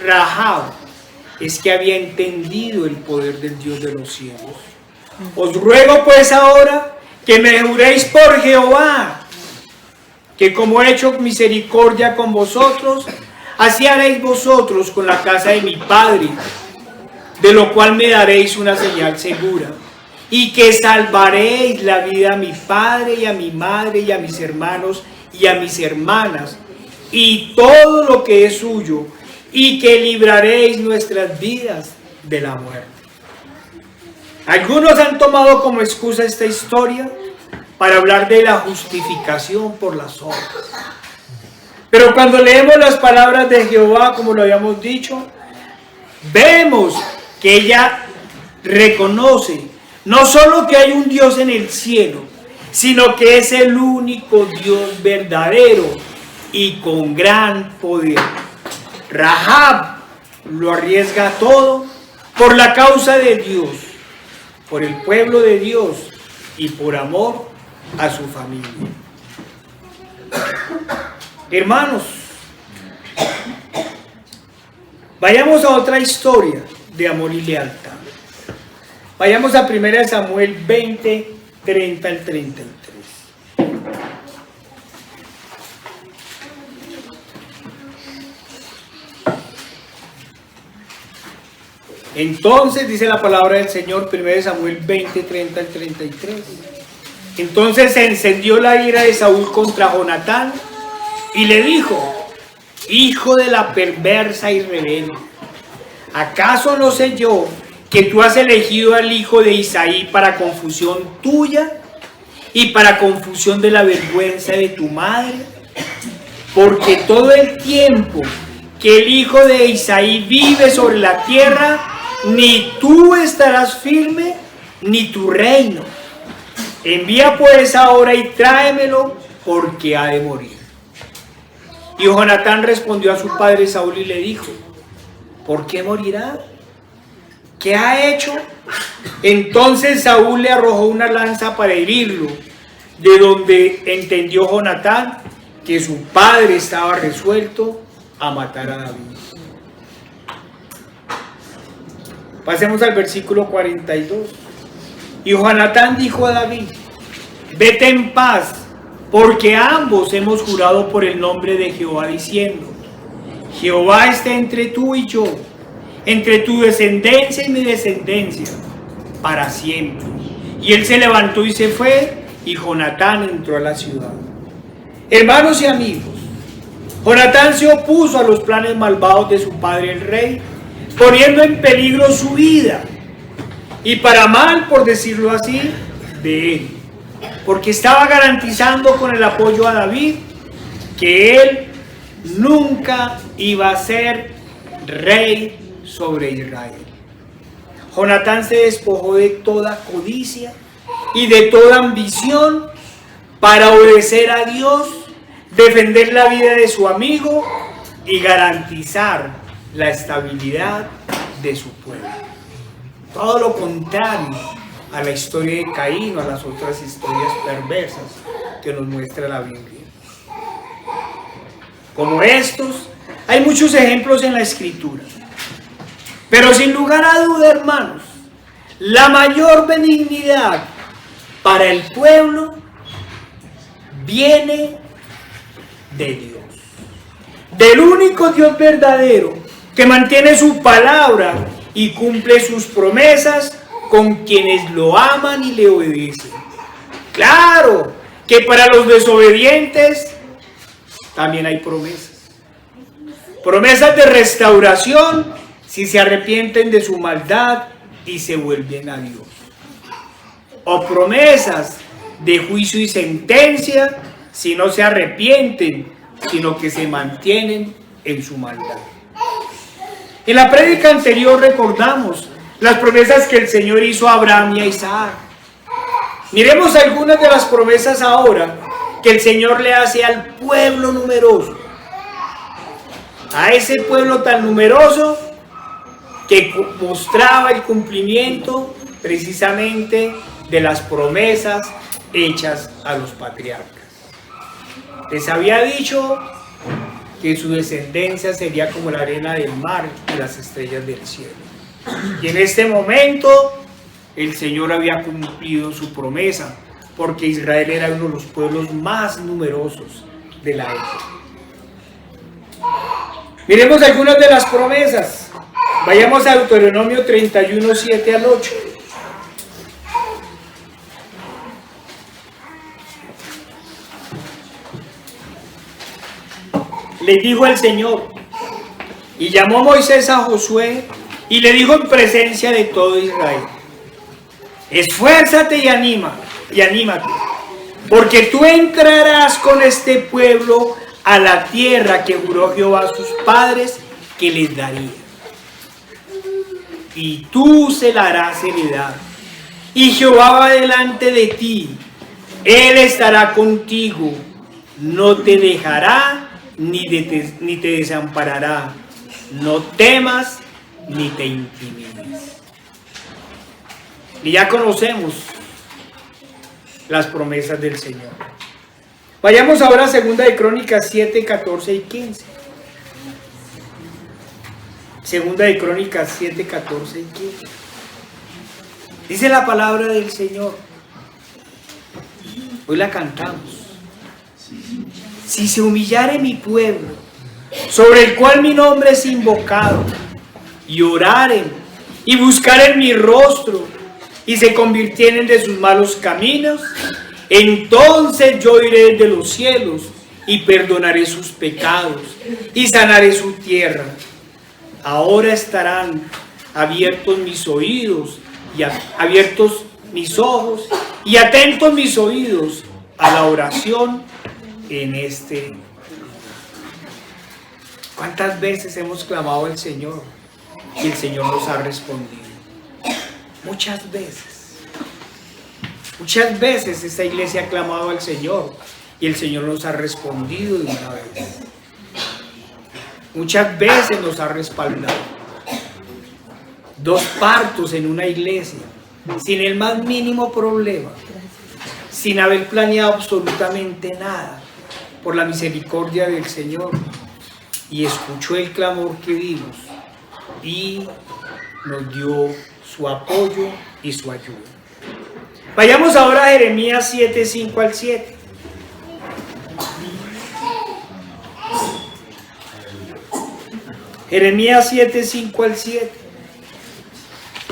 Rahab es que había entendido el poder del Dios de los cielos. Os ruego pues ahora que me juréis por Jehová, que como he hecho misericordia con vosotros, así haréis vosotros con la casa de mi padre, de lo cual me daréis una señal segura, y que salvaréis la vida a mi padre y a mi madre y a mis hermanos y a mis hermanas, y todo lo que es suyo, y que libraréis nuestras vidas de la muerte. Algunos han tomado como excusa esta historia para hablar de la justificación por las obras. Pero cuando leemos las palabras de Jehová, como lo habíamos dicho, vemos que ella reconoce no solo que hay un Dios en el cielo, sino que es el único Dios verdadero y con gran poder. Rahab lo arriesga todo por la causa de Dios, por el pueblo de Dios y por amor a su familia. Hermanos, vayamos a otra historia de amor y lealtad. Vayamos a 1 Samuel 20, 30 al 33. Entonces, dice la palabra del Señor, 1 Samuel 20, 30 al 33. Entonces se encendió la ira de Saúl contra Jonatán y le dijo: hijo de la perversa y rebelde, ¿acaso no sé yo que tú has elegido al hijo de Isaí para confusión tuya y para confusión de la vergüenza de tu madre? Porque todo el tiempo que el hijo de Isaí vive sobre la tierra, ni tú estarás firme, ni tu reino. Envía pues ahora y tráemelo, porque ha de morir. Y Jonatán respondió a su padre Saúl y le dijo: ¿por qué morirá? ¿Qué ha hecho? Entonces Saúl le arrojó una lanza para herirlo, de donde entendió Jonatán que su padre estaba resuelto a matar a David. Pasemos al versículo 42. Y Jonatán dijo a David: vete en paz, porque ambos hemos jurado por el nombre de Jehová, diciendo: Jehová esté entre tú y yo, entre tu descendencia y mi descendencia, para siempre. Y él se levantó y se fue, y Jonatán entró a la ciudad. Hermanos y amigos, Jonatán se opuso a los planes malvados de su padre el rey, poniendo en peligro su vida, y para mal, por decirlo así, de él, porque estaba garantizando con el apoyo a David que él nunca iba a ser rey sobre Israel. Jonatán se despojó de toda codicia y de toda ambición para obedecer a Dios, defender la vida de su amigo y garantizar la estabilidad de su pueblo. Todo lo contrario a la historia de Caín o a las otras historias perversas que nos muestra la Biblia. Como estos, hay muchos ejemplos en la Escritura. Pero sin lugar a duda, hermanos, la mayor benignidad para el pueblo viene de Dios. del único Dios verdadero que mantiene su palabra y cumple sus promesas con quienes lo aman y le obedecen. Claro que para los desobedientes también hay promesas. Promesas de restauración si se arrepienten de su maldad y se vuelven a Dios. O promesas de juicio y sentencia si no se arrepienten, sino que se mantienen en su maldad. En la prédica anterior recordamos las promesas que el Señor hizo a Abraham y a Isaac. Miremos algunas de las promesas ahora que el Señor le hace al pueblo numeroso. A ese pueblo tan numeroso que mostraba el cumplimiento precisamente de las promesas hechas a los patriarcas. Les había dicho que su descendencia sería como la arena del mar y las estrellas del cielo. Y en este momento el Señor había cumplido su promesa, porque Israel era uno de los pueblos más numerosos de la época. Miremos algunas de las promesas. Vayamos a Deuteronomio 31, 7 al 8. Le dijo el Señor, y llamó Moisés a Josué, y le dijo en presencia de todo Israel: esfuérzate y anímate, porque tú entrarás con este pueblo a la tierra que juró Jehová a sus padres que les daría. Y tú se la harás heredar. Y Jehová va delante de ti. Él estará contigo. No te dejará ni te desamparará. No temas ni te intimides. Y ya conocemos las promesas del Señor. Vayamos ahora a 2 de Crónicas 7, 14 y 15. 2 de Crónicas 7, 14 y 15. Dice la palabra del Señor. Hoy la cantamos. Si se humillare mi pueblo, sobre el cual mi nombre es invocado, y oraren, y buscaren mi rostro, y se convirtieren de sus malos caminos, entonces yo iré desde los cielos, y perdonaré sus pecados, y sanaré su tierra. Ahora estarán abiertos mis oídos, y abiertos mis ojos, y atentos mis oídos a la oración en este. ¿Cuántas veces hemos clamado al Señor y el Señor nos ha respondido? Muchas veces. Muchas veces esta iglesia ha clamado al Señor y el Señor nos ha respondido de una vez. Muchas veces nos ha respaldado. 2 partos en una iglesia, sin el más mínimo problema, sin haber planeado absolutamente nada, por la misericordia del Señor, y escuchó el clamor que dimos y nos dio su apoyo y su ayuda. Vayamos ahora a Jeremías 7, 5 al 7. Jeremías 7, 5 al 7.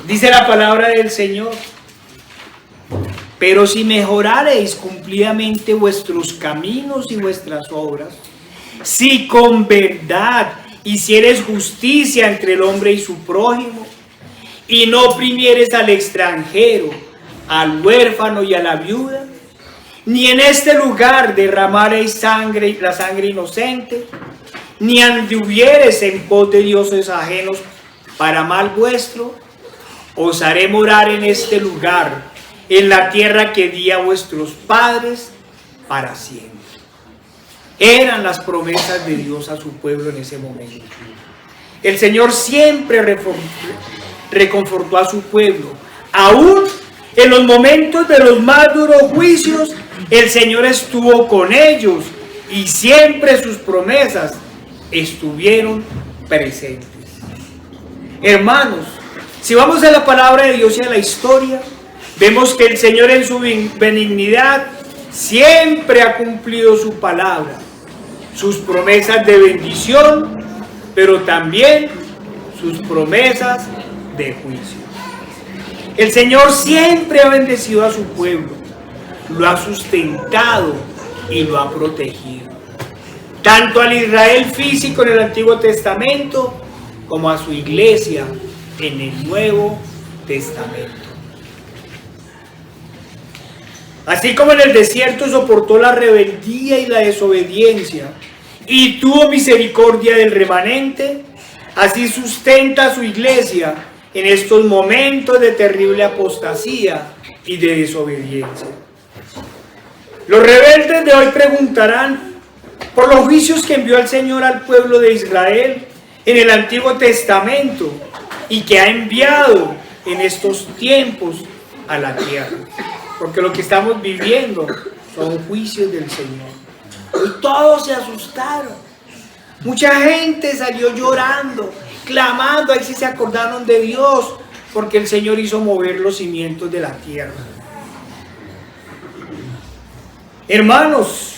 Dice la palabra del Señor: pero si mejorareis cumplidamente vuestros caminos y vuestras obras, si con verdad hicieres justicia entre el hombre y su prójimo, y no oprimieres al extranjero, al huérfano y a la viuda, ni en este lugar derramareis la sangre inocente, ni anduvieres en pos de dioses ajenos para mal vuestro, os haré morar en este lugar, en la tierra que di a vuestros padres para siempre. Eran las promesas de Dios a su pueblo en ese momento. El Señor siempre reconfortó a su pueblo. Aún en los momentos de los más duros juicios, el Señor estuvo con ellos y siempre sus promesas estuvieron presentes. Hermanos, si vamos a la palabra de Dios y a la historia, vemos que el Señor en su benignidad siempre ha cumplido su palabra. sus promesas de bendición, pero también sus promesas de juicio. El Señor siempre ha bendecido a su pueblo, lo ha sustentado y lo ha protegido, tanto al Israel físico en el Antiguo Testamento como a su iglesia en el Nuevo Testamento. Así como en el desierto soportó la rebeldía y la desobediencia y tuvo misericordia del remanente, así sustenta a su iglesia en estos momentos de terrible apostasía y de desobediencia. Los rebeldes de hoy preguntarán por los juicios que envió el Señor al pueblo de Israel en el Antiguo Testamento y que ha enviado en estos tiempos a la tierra. Porque lo que estamos viviendo son juicios del Señor. Y todos se asustaron. Mucha gente salió llorando, clamando, ahí sí se acordaron de Dios, porque el Señor hizo mover los cimientos de la tierra. Hermanos,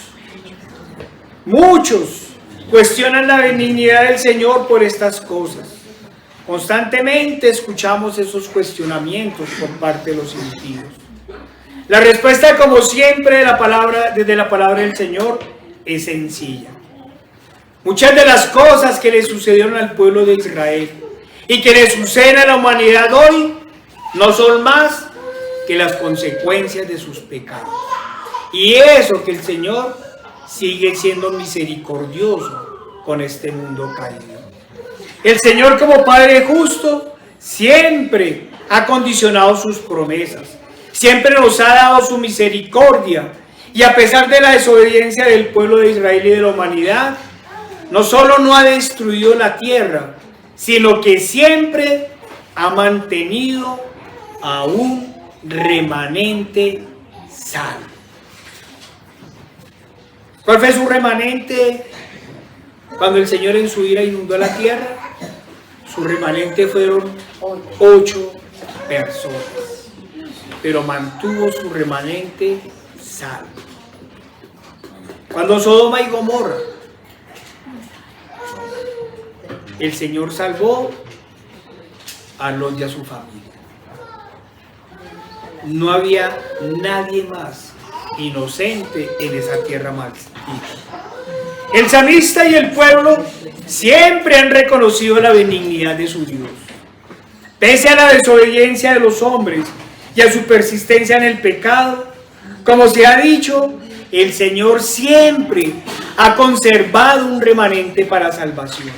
muchos cuestionan la benignidad del Señor por estas cosas. Constantemente escuchamos esos cuestionamientos por parte de los impíos. La respuesta, como siempre, desde la palabra del Señor, es sencilla. Muchas de las cosas que le sucedieron al pueblo de Israel y que le suceden a la humanidad hoy no son más que las consecuencias de sus pecados. Y eso que el Señor sigue siendo misericordioso con este mundo caído. El Señor, como Padre justo, siempre ha condicionado sus promesas. Siempre nos ha dado su misericordia, y a pesar de la desobediencia del pueblo de Israel y de la humanidad, no solo no ha destruido la tierra, sino que siempre ha mantenido a un remanente salvo. ¿Cuál fue su remanente cuando el Señor en su ira inundó la tierra? Su remanente fueron 8 personas. Pero mantuvo su remanente salvo. Cuando Sodoma y Gomorra, el Señor salvó a Lot y a su familia. No había nadie más inocente en esa tierra maldita. El salmista y el pueblo siempre han reconocido la benignidad de su Dios. Pese a la desobediencia de los hombres y a su persistencia en el pecado, como se ha dicho, el Señor siempre ha conservado un remanente para salvación,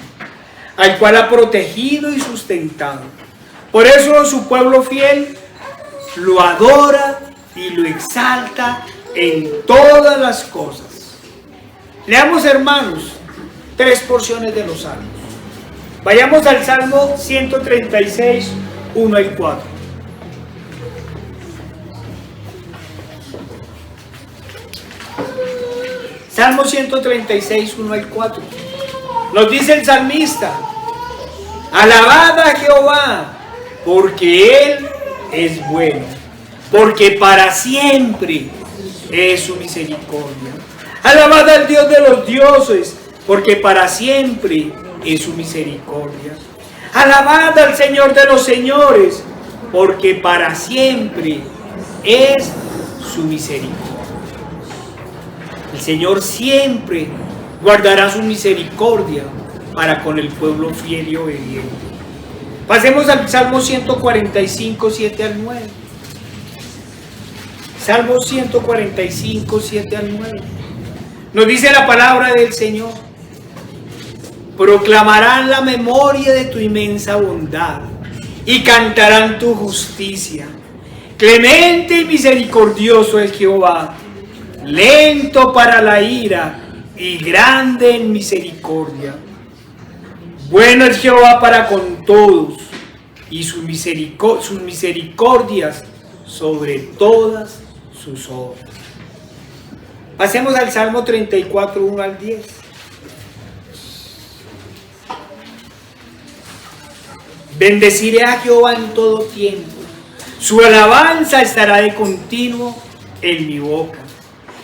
al cual ha protegido y sustentado. Por eso su pueblo fiel lo adora y lo exalta en todas las cosas. Leamos, hermanos, 3 porciones de los salmos. Vayamos al Salmo 136, 1 al 4. Salmo 136, 1 al 4. Nos dice el salmista: alabad a Jehová, porque Él es bueno, porque para siempre es su misericordia. Alabad al Dios de los dioses, porque para siempre es su misericordia. Alabad al Señor de los señores, porque para siempre es su misericordia. El Señor siempre guardará su misericordia para con el pueblo fiel y obediente. Pasemos al Salmo 145, 7 al 9. Salmo 145, 7 al 9. Nos dice la palabra del Señor: proclamarán la memoria de tu inmensa bondad y cantarán tu justicia. Clemente y misericordioso es Jehová, lento para la ira y grande en misericordia. Bueno es Jehová para con todos, y sus misericordias sobre todas sus obras. Pasemos al Salmo 34, 1 al 10. Bendeciré a Jehová en todo tiempo, su alabanza estará de continuo en mi boca.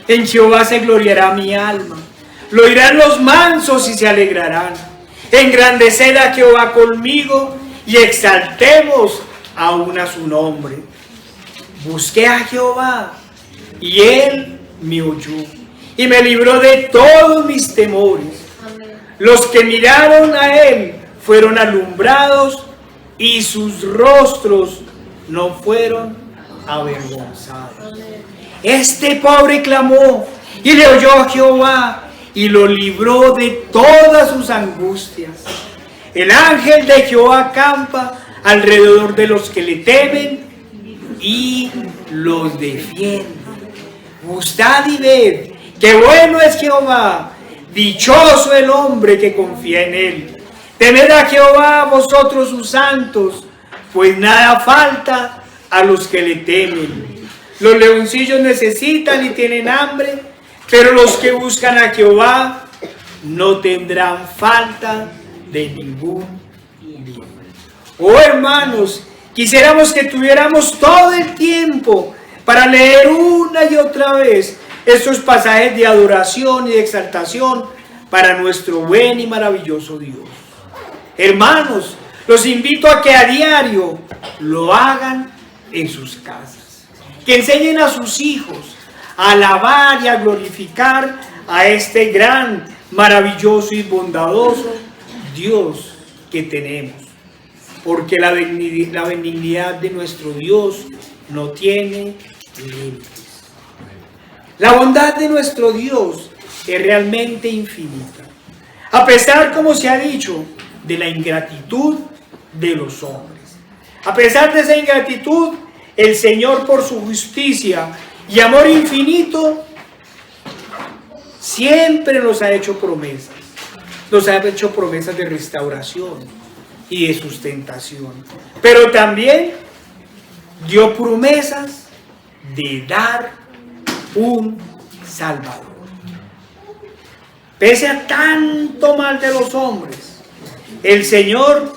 En Jehová se gloriará mi alma, Lo oirán los mansos y se alegrarán. Engrandeced a Jehová conmigo y exaltemos aún a su nombre. Busqué a Jehová y él me oyó y me libró de todos mis temores. Los que miraron a él fueron alumbrados y sus rostros no fueron avergonzados. Este pobre clamó y le oyó a Jehová y lo libró de todas sus angustias. El ángel de Jehová acampa alrededor de los que le temen y los defiende. Gustad y ved que bueno es Jehová, dichoso el hombre que confía en él. Temed a Jehová vosotros sus santos, pues nada falta a los que le temen. Los leoncillos necesitan y tienen hambre, pero los que buscan a Jehová no tendrán falta de ningún bien. Oh hermanos, quisiéramos que tuviéramos todo el tiempo para leer una y otra vez estos pasajes de adoración y de exaltación para nuestro buen y maravilloso Dios. Hermanos, los invito a que a diario lo hagan en sus casas, que enseñen a sus hijos a alabar y a glorificar a este gran, maravilloso y bondadoso Dios que tenemos, porque la benignidad de nuestro Dios no tiene límites. La bondad de nuestro Dios es realmente infinita, a pesar, como se ha dicho, de la ingratitud de los hombres. A pesar de esa ingratitud, el Señor, por su justicia y amor infinito, siempre nos ha hecho promesas. Nos ha hecho promesas de restauración y de sustentación. Pero también dio promesas de dar un Salvador. Pese a tanto mal de los hombres, el Señor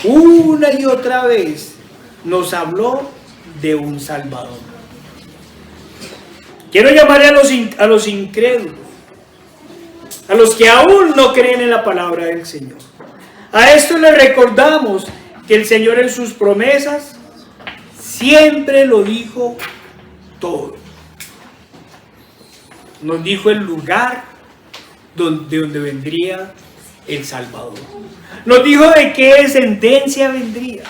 una y otra vez nos habló de un Salvador. Quiero llamarle a los incrédulos, a los que aún no creen en la palabra del Señor. A esto les recordamos que el Señor en sus promesas siempre lo dijo todo. Nos dijo el lugar de donde vendría el Salvador. Nos dijo de qué descendencia vendría.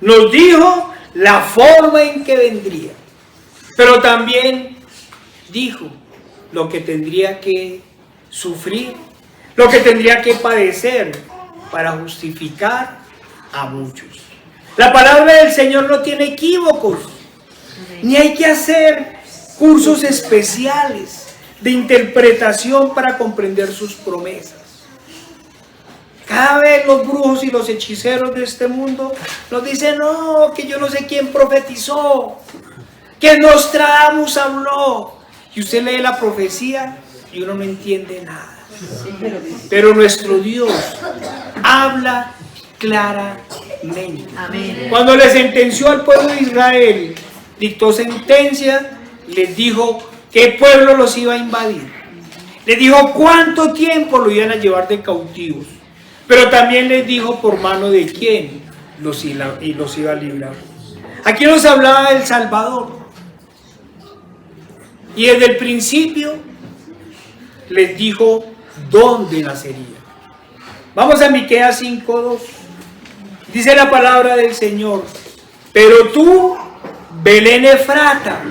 Nos dijo la forma en que vendría. Pero también dijo lo que tendría que sufrir, lo que tendría que padecer para justificar a muchos. La palabra del Señor no tiene equívocos, ni hay que hacer cursos especiales de interpretación para comprender sus promesas. Cada vez los brujos y los hechiceros de este mundo nos dicen, no, que yo no sé quién profetizó, que Nostradamus habló. Y usted lee la profecía y uno no entiende nada. Pero nuestro Dios habla claramente. Amén. Cuando le sentenció al pueblo de Israel, dictó sentencia, les dijo qué pueblo los iba a invadir. Les dijo cuánto tiempo lo iban a llevar de cautivos. Pero también les dijo por mano de quién los iba a librar. Aquí nos hablaba del Salvador. Y desde el principio les dijo dónde nacería. Vamos a Miqueas 5:2. Dice la palabra del Señor: pero tú, Belén Efrata,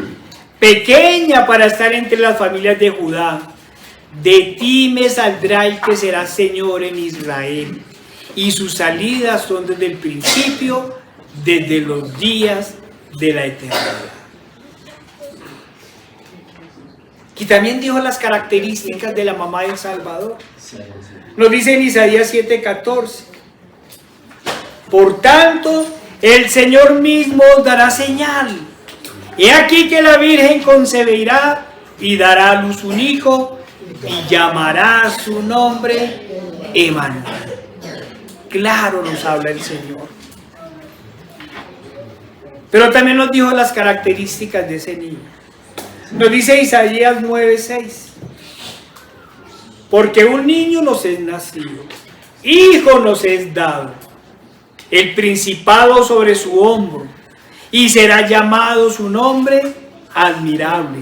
pequeña para estar entre las familias de Judá, de ti me saldrá el que será Señor en Israel, y sus salidas son desde el principio, desde los días de la eternidad. Y también dijo las características de la mamá del Salvador. Nos dice en Isaías 7:14: por tanto, el Señor mismo os dará señal. He aquí que la Virgen concebirá y dará a luz un hijo, y llamará su nombre Emmanuel. Claro nos habla el Señor. Pero también nos dijo las características de ese niño. Nos dice Isaías 9:6: Porque un niño nos es nacido, hijo nos es dado, el principado sobre su hombro, y será llamado su nombre admirable,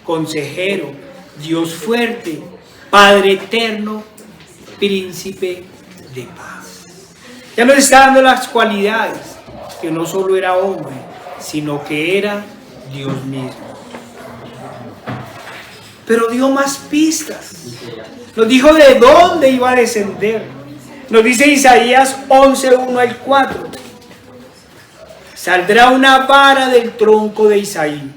consejero, Dios fuerte, Padre eterno, príncipe de paz. Ya nos está dando las cualidades, que no solo era hombre, sino que era Dios mismo. Pero dio más pistas. Nos dijo de dónde iba a descender. Nos dice Isaías 11, 1 al 4. Saldrá una vara del tronco de Isaí,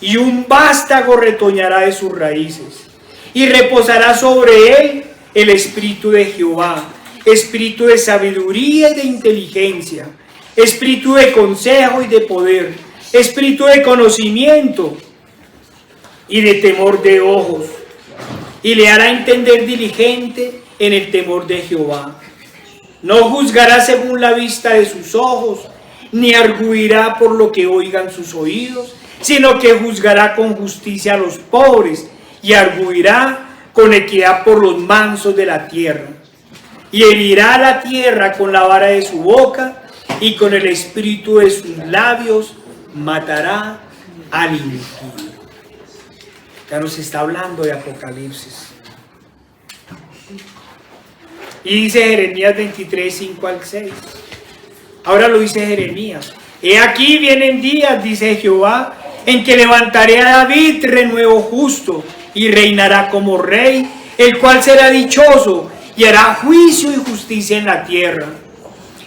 y un vástago retoñará de sus raíces, y reposará sobre él el espíritu de Jehová, espíritu de sabiduría y de inteligencia, espíritu de consejo y de poder, espíritu de conocimiento y de temor de ojos, y le hará entender diligente en el temor de Jehová. No juzgará según la vista de sus ojos, ni arguirá por lo que oigan sus oídos, sino que juzgará con justicia a los pobres, y arguirá con equidad por los mansos de la tierra. Y herirá la tierra con la vara de su boca, y con el espíritu de sus labios matará al impío. Ya nos está hablando de Apocalipsis. Y dice Jeremías 23, 5 al 6. Ahora lo dice Jeremías. He aquí vienen días, dice Jehová, en que levantaré a David renuevo justo, y reinará como rey, el cual será dichoso, y hará juicio y justicia en la tierra.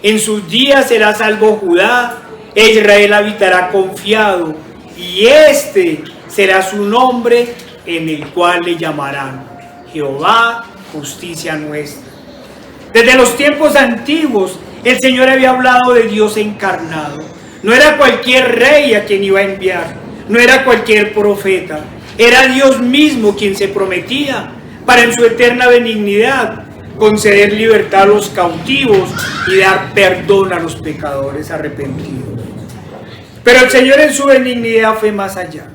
En sus días será salvo Judá, e Israel habitará confiado, y este será su nombre, en el cual le llamarán Jehová, justicia nuestra. Desde los tiempos antiguos, el Señor había hablado de Dios encarnado. No era cualquier rey a quien iba a enviar, no era cualquier profeta, era Dios mismo quien se prometía para en su eterna benignidad conceder libertad a los cautivos y dar perdón a los pecadores arrepentidos. Pero el Señor en su benignidad fue más allá,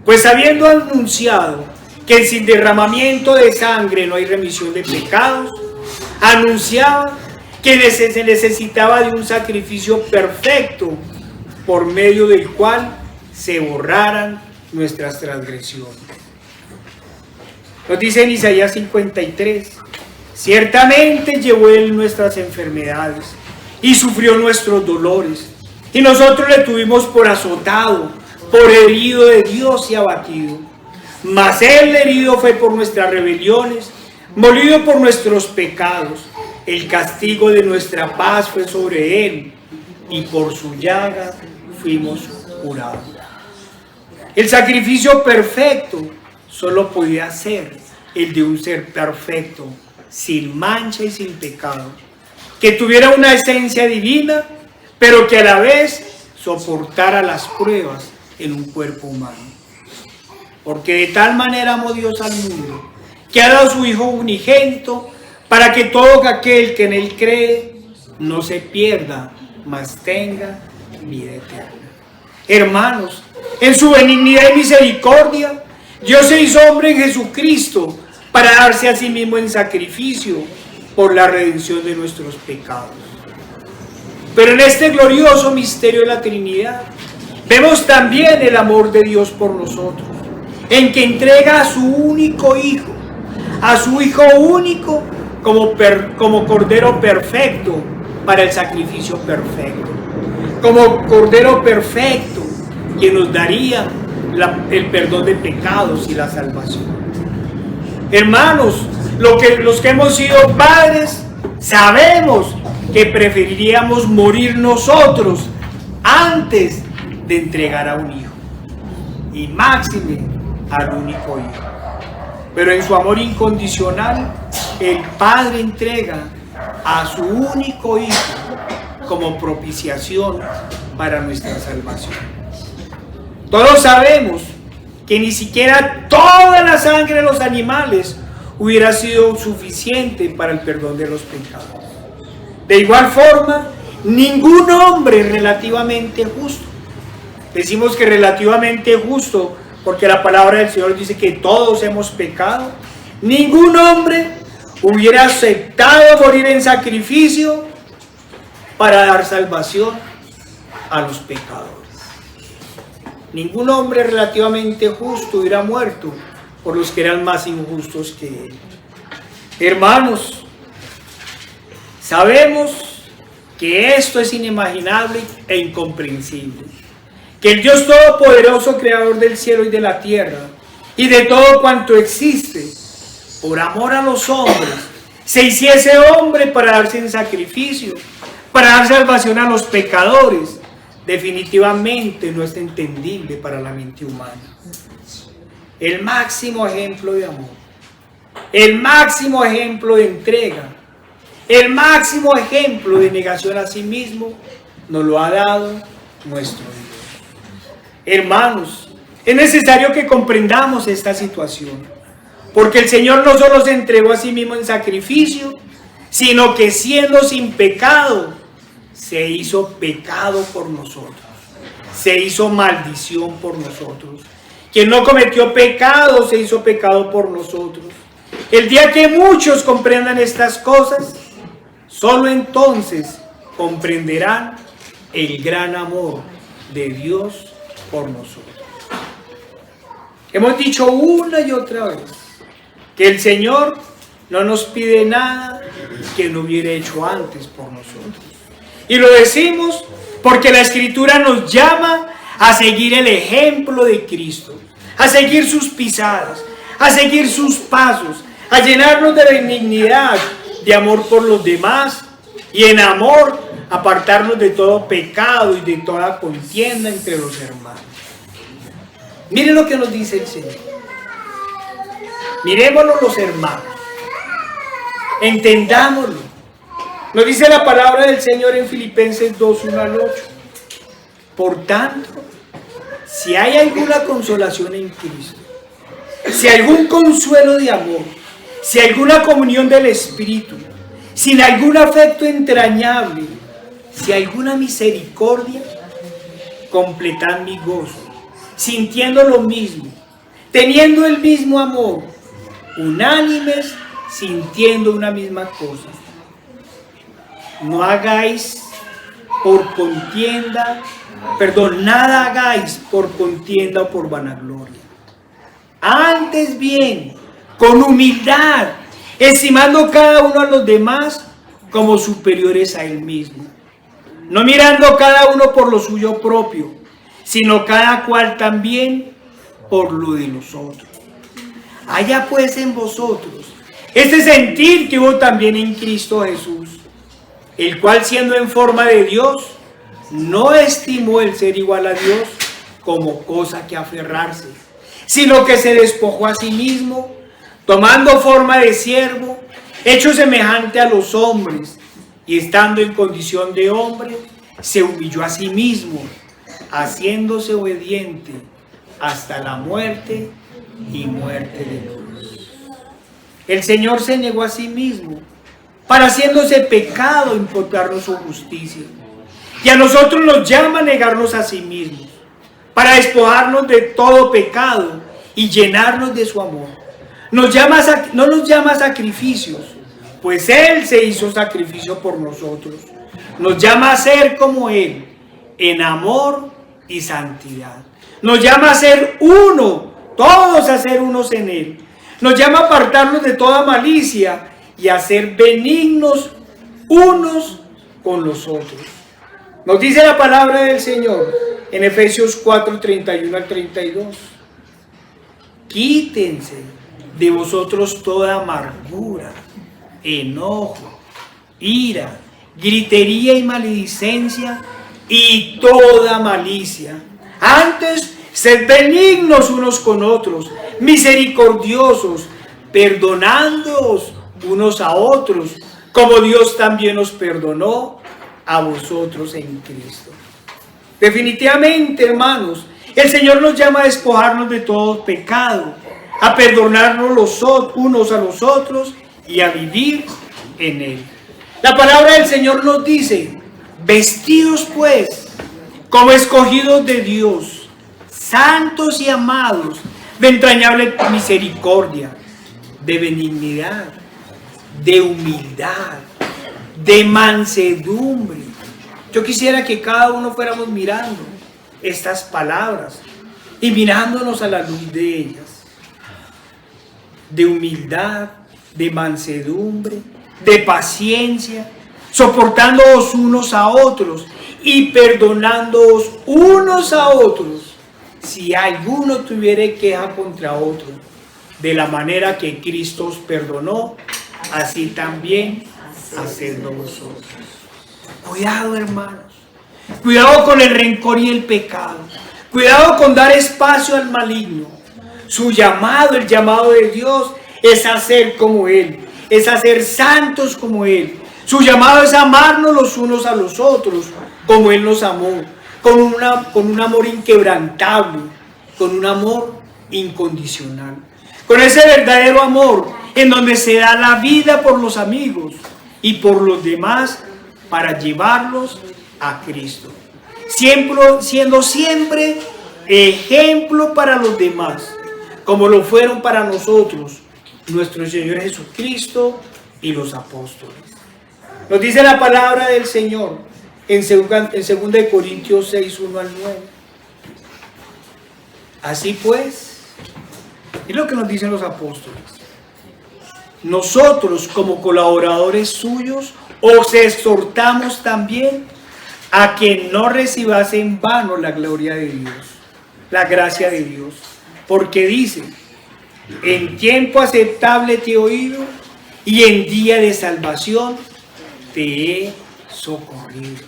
pues habiendo anunciado que sin derramamiento de sangre no hay remisión de pecados, anunciaba que se necesitaba de un sacrificio perfecto por medio del cual se borraran nuestras transgresiones. Nos dice en Isaías 53, ciertamente llevó él nuestras enfermedades y sufrió nuestros dolores, y nosotros le tuvimos por azotado, por herido de Dios y abatido. Mas él herido fue por nuestras rebeliones, molido por nuestros pecados. El castigo de nuestra paz fue sobre él, y por su llaga fuimos curados. El sacrificio perfecto solo podía ser el de un ser perfecto, sin mancha y sin pecado, que tuviera una esencia divina, pero que a la vez soportara las pruebas en un cuerpo humano. Porque de tal manera amó Dios al mundo, que ha dado a su Hijo unigénito, para que todo aquel que en él cree no se pierda, mas tenga vida eterna. Hermanos, en su benignidad y misericordia, Dios se hizo hombre en Jesucristo para darse a sí mismo en sacrificio por la redención de nuestros pecados. Pero en este glorioso misterio de la Trinidad, vemos también el amor de Dios por nosotros, en que entrega a su único Hijo, a su Hijo único, como Cordero perfecto para el sacrificio perfecto, como Cordero perfecto que nos daría el perdón de pecados y la salvación. Hermanos, los que hemos sido padres sabemos que preferiríamos morir nosotros antes de entregar a un hijo, y máxime al único hijo. Pero en su amor incondicional, el Padre entrega a su único Hijo como propiciación para nuestra salvación. Todos sabemos que ni siquiera toda la sangre de los animales hubiera sido suficiente para el perdón de los pecados. De igual forma, ningún hombre relativamente justo. Decimos que relativamente justo porque la palabra del Señor dice que todos hemos pecado. ningún hombre hubiera aceptado morir en sacrificio para dar salvación a los pecadores. Ningún hombre relativamente justo hubiera muerto por los que eran más injustos que él. Hermanos, sabemos que esto es inimaginable e incomprensible. Que el Dios Todopoderoso, Creador del cielo y de la tierra, y de todo cuanto existe, por amor a los hombres, se hiciese hombre para darse en sacrificio, para dar salvación a los pecadores, definitivamente no es entendible para la mente humana. El máximo ejemplo de amor, el máximo ejemplo de entrega, el máximo ejemplo de negación a sí mismo, nos lo ha dado nuestro Dios. Hermanos, es necesario que comprendamos esta situación, porque el Señor no solo se entregó a sí mismo en sacrificio, sino que siendo sin pecado, se hizo pecado por nosotros, se hizo maldición por nosotros. Quien no cometió pecado, se hizo pecado por nosotros. El día que muchos comprendan estas cosas, solo entonces comprenderán el gran amor de Dios por nosotros. Hemos dicho una y otra vez que el Señor no nos pide nada que no hubiera hecho antes por nosotros. Y lo decimos porque la Escritura nos llama a seguir el ejemplo de Cristo, a seguir sus pisadas, a seguir sus pasos, a llenarnos de benignidad, de amor por los demás y en amor apartarnos de todo pecado y de toda contienda entre los hermanos. Miren lo que nos dice el Señor. Mirémoslo los hermanos, entendámoslo. Nos dice la palabra del Señor en Filipenses 2, 1 al 8. Por tanto, si hay alguna consolación en Cristo, si algún consuelo de amor, si alguna comunión del Espíritu, si algún afecto entrañable, si alguna misericordia, completad mi gozo, sintiendo lo mismo, teniendo el mismo amor, unánimes, sintiendo una misma cosa. No hagáis por contienda, nada hagáis por contienda o por vanagloria. Antes bien, con humildad, estimando cada uno a los demás como superiores a él mismo, no mirando cada uno por lo suyo propio, sino cada cual también por lo de los otros. Haya pues en vosotros este sentir que hubo también en Cristo Jesús, el cual siendo en forma de Dios, no estimó el ser igual a Dios como cosa que aferrarse, sino que se despojó a sí mismo, tomando forma de siervo, hecho semejante a los hombres, y estando en condición de hombre, se humilló a sí mismo, haciéndose obediente hasta la muerte y muerte de cruz. El Señor se negó a sí mismo, para haciéndose pecado imputarnos su justicia. Y a nosotros nos llama a negarnos a sí mismos, para despojarnos de todo pecado y llenarnos de su amor. No nos llama a sacrificios, pues Él se hizo sacrificio por nosotros. Nos llama a ser como Él, en amor y santidad. Nos llama a ser uno, todos a ser unos en Él. Nos llama a apartarnos de toda malicia y a ser benignos unos con los otros. Nos dice la palabra del Señor en Efesios 4, 31 al 32. Quítense de vosotros toda amargura, enojo, ira, gritería y maledicencia y toda malicia. Antes, sed benignos unos con otros, misericordiosos, perdonándoos unos a otros, como Dios también os perdonó a vosotros en Cristo. Definitivamente, hermanos, el Señor nos llama a despojarnos de todo pecado, a perdonarnos los unos a los otros y a vivir en Él. La palabra del Señor nos dice: vestidos pues como escogidos de Dios, santos y amados, de entrañable misericordia, de benignidad, de humildad, de mansedumbre. Yo quisiera que cada uno fuéramos mirando estas palabras y mirándonos a la luz de ellas. De humildad, de mansedumbre, de paciencia, soportándoos unos a otros y perdonándoos unos a otros, si alguno tuviere queja contra otro, de la manera que Cristo os perdonó, así también hacedlo vosotros. Cuidado, hermanos, cuidado con el rencor y el pecado, cuidado con dar espacio al maligno. Su llamado, el llamado de Dios, es a ser como Él, es a ser santos como Él. Su llamado es amarnos los unos a los otros, como Él nos amó, con un amor inquebrantable, con un amor incondicional, con ese verdadero amor en donde se da la vida por los amigos y por los demás para llevarlos a Cristo, siendo siempre ejemplo para los demás, como lo fueron para nosotros nuestro Señor Jesucristo y los apóstoles. Nos dice la palabra del Señor en 2 Corintios 6, 1 al 9. Así pues, es lo que nos dicen los apóstoles. Nosotros, como colaboradores suyos, os exhortamos también a que no recibáis en vano la gloria de Dios, la gracia de Dios. Porque dice, en tiempo aceptable te he oído y en día de salvación te he socorrido.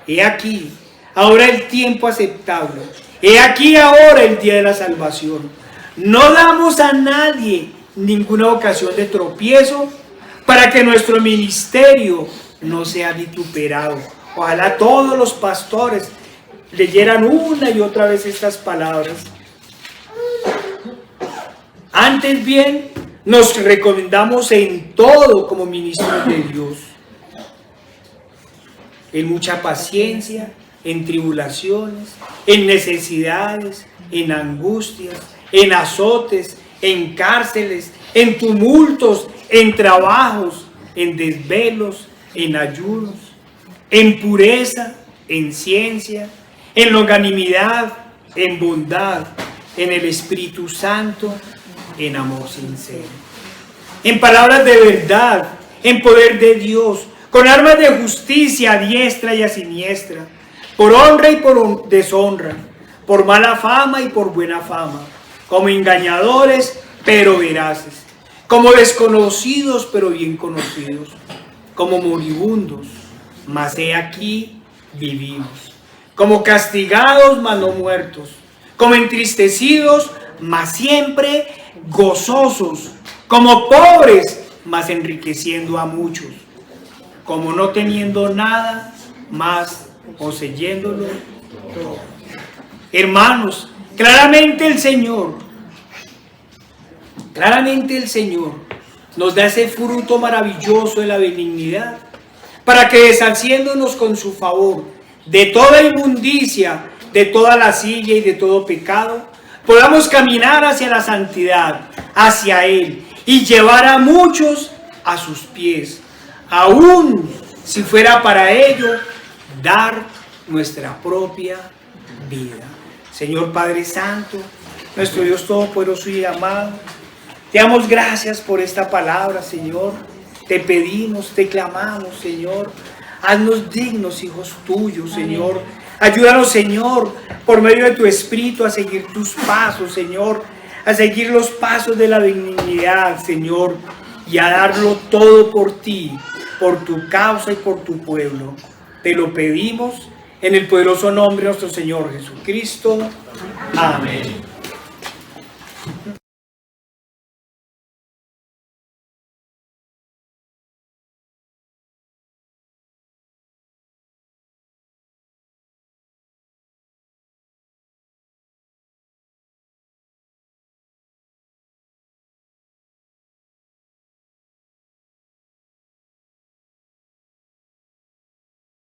He aquí, ahora el tiempo aceptable. He aquí ahora el día de la salvación. No damos a nadie ninguna ocasión de tropiezo para que nuestro ministerio no sea vituperado. Ojalá todos los pastores leyeran una y otra vez estas palabras. Antes bien, nos recomendamos en todo como ministros de Dios, en mucha paciencia, en tribulaciones, en necesidades, en angustias, en azotes, en cárceles, en tumultos, en trabajos, en desvelos, en ayunos, en pureza, en ciencia, en longanimidad, en bondad, en el Espíritu Santo, en amor sincero, en palabras de verdad, en poder de Dios, con armas de justicia a diestra y a siniestra, por honra y por deshonra, por mala fama y por buena fama, como engañadores pero veraces, como desconocidos pero bien conocidos, como moribundos, mas he aquí vivimos, como castigados mas no muertos, como entristecidos mas siempre gozosos, como pobres mas enriqueciendo a muchos, como no teniendo nada mas poseyéndolo todo. Hermanos, claramente el Señor nos da ese fruto maravilloso de la benignidad, para que deshaciéndonos con su favor de toda inmundicia, de toda lascivia y de todo pecado, podamos caminar hacia la santidad, hacia Él, y llevar a muchos a sus pies, aún si fuera para ello dar nuestra propia vida. Señor Padre Santo, nuestro Dios Todopoderoso y amado, te damos gracias por esta palabra, Señor. Te pedimos, te clamamos, Señor. Haznos dignos, hijos tuyos, Señor. Ayúdanos, Señor, por medio de tu Espíritu a seguir tus pasos, Señor. A seguir los pasos de la benignidad, Señor. Y a darlo todo por ti, por tu causa y por tu pueblo. Te lo pedimos en el poderoso nombre de nuestro Señor Jesucristo. Amén.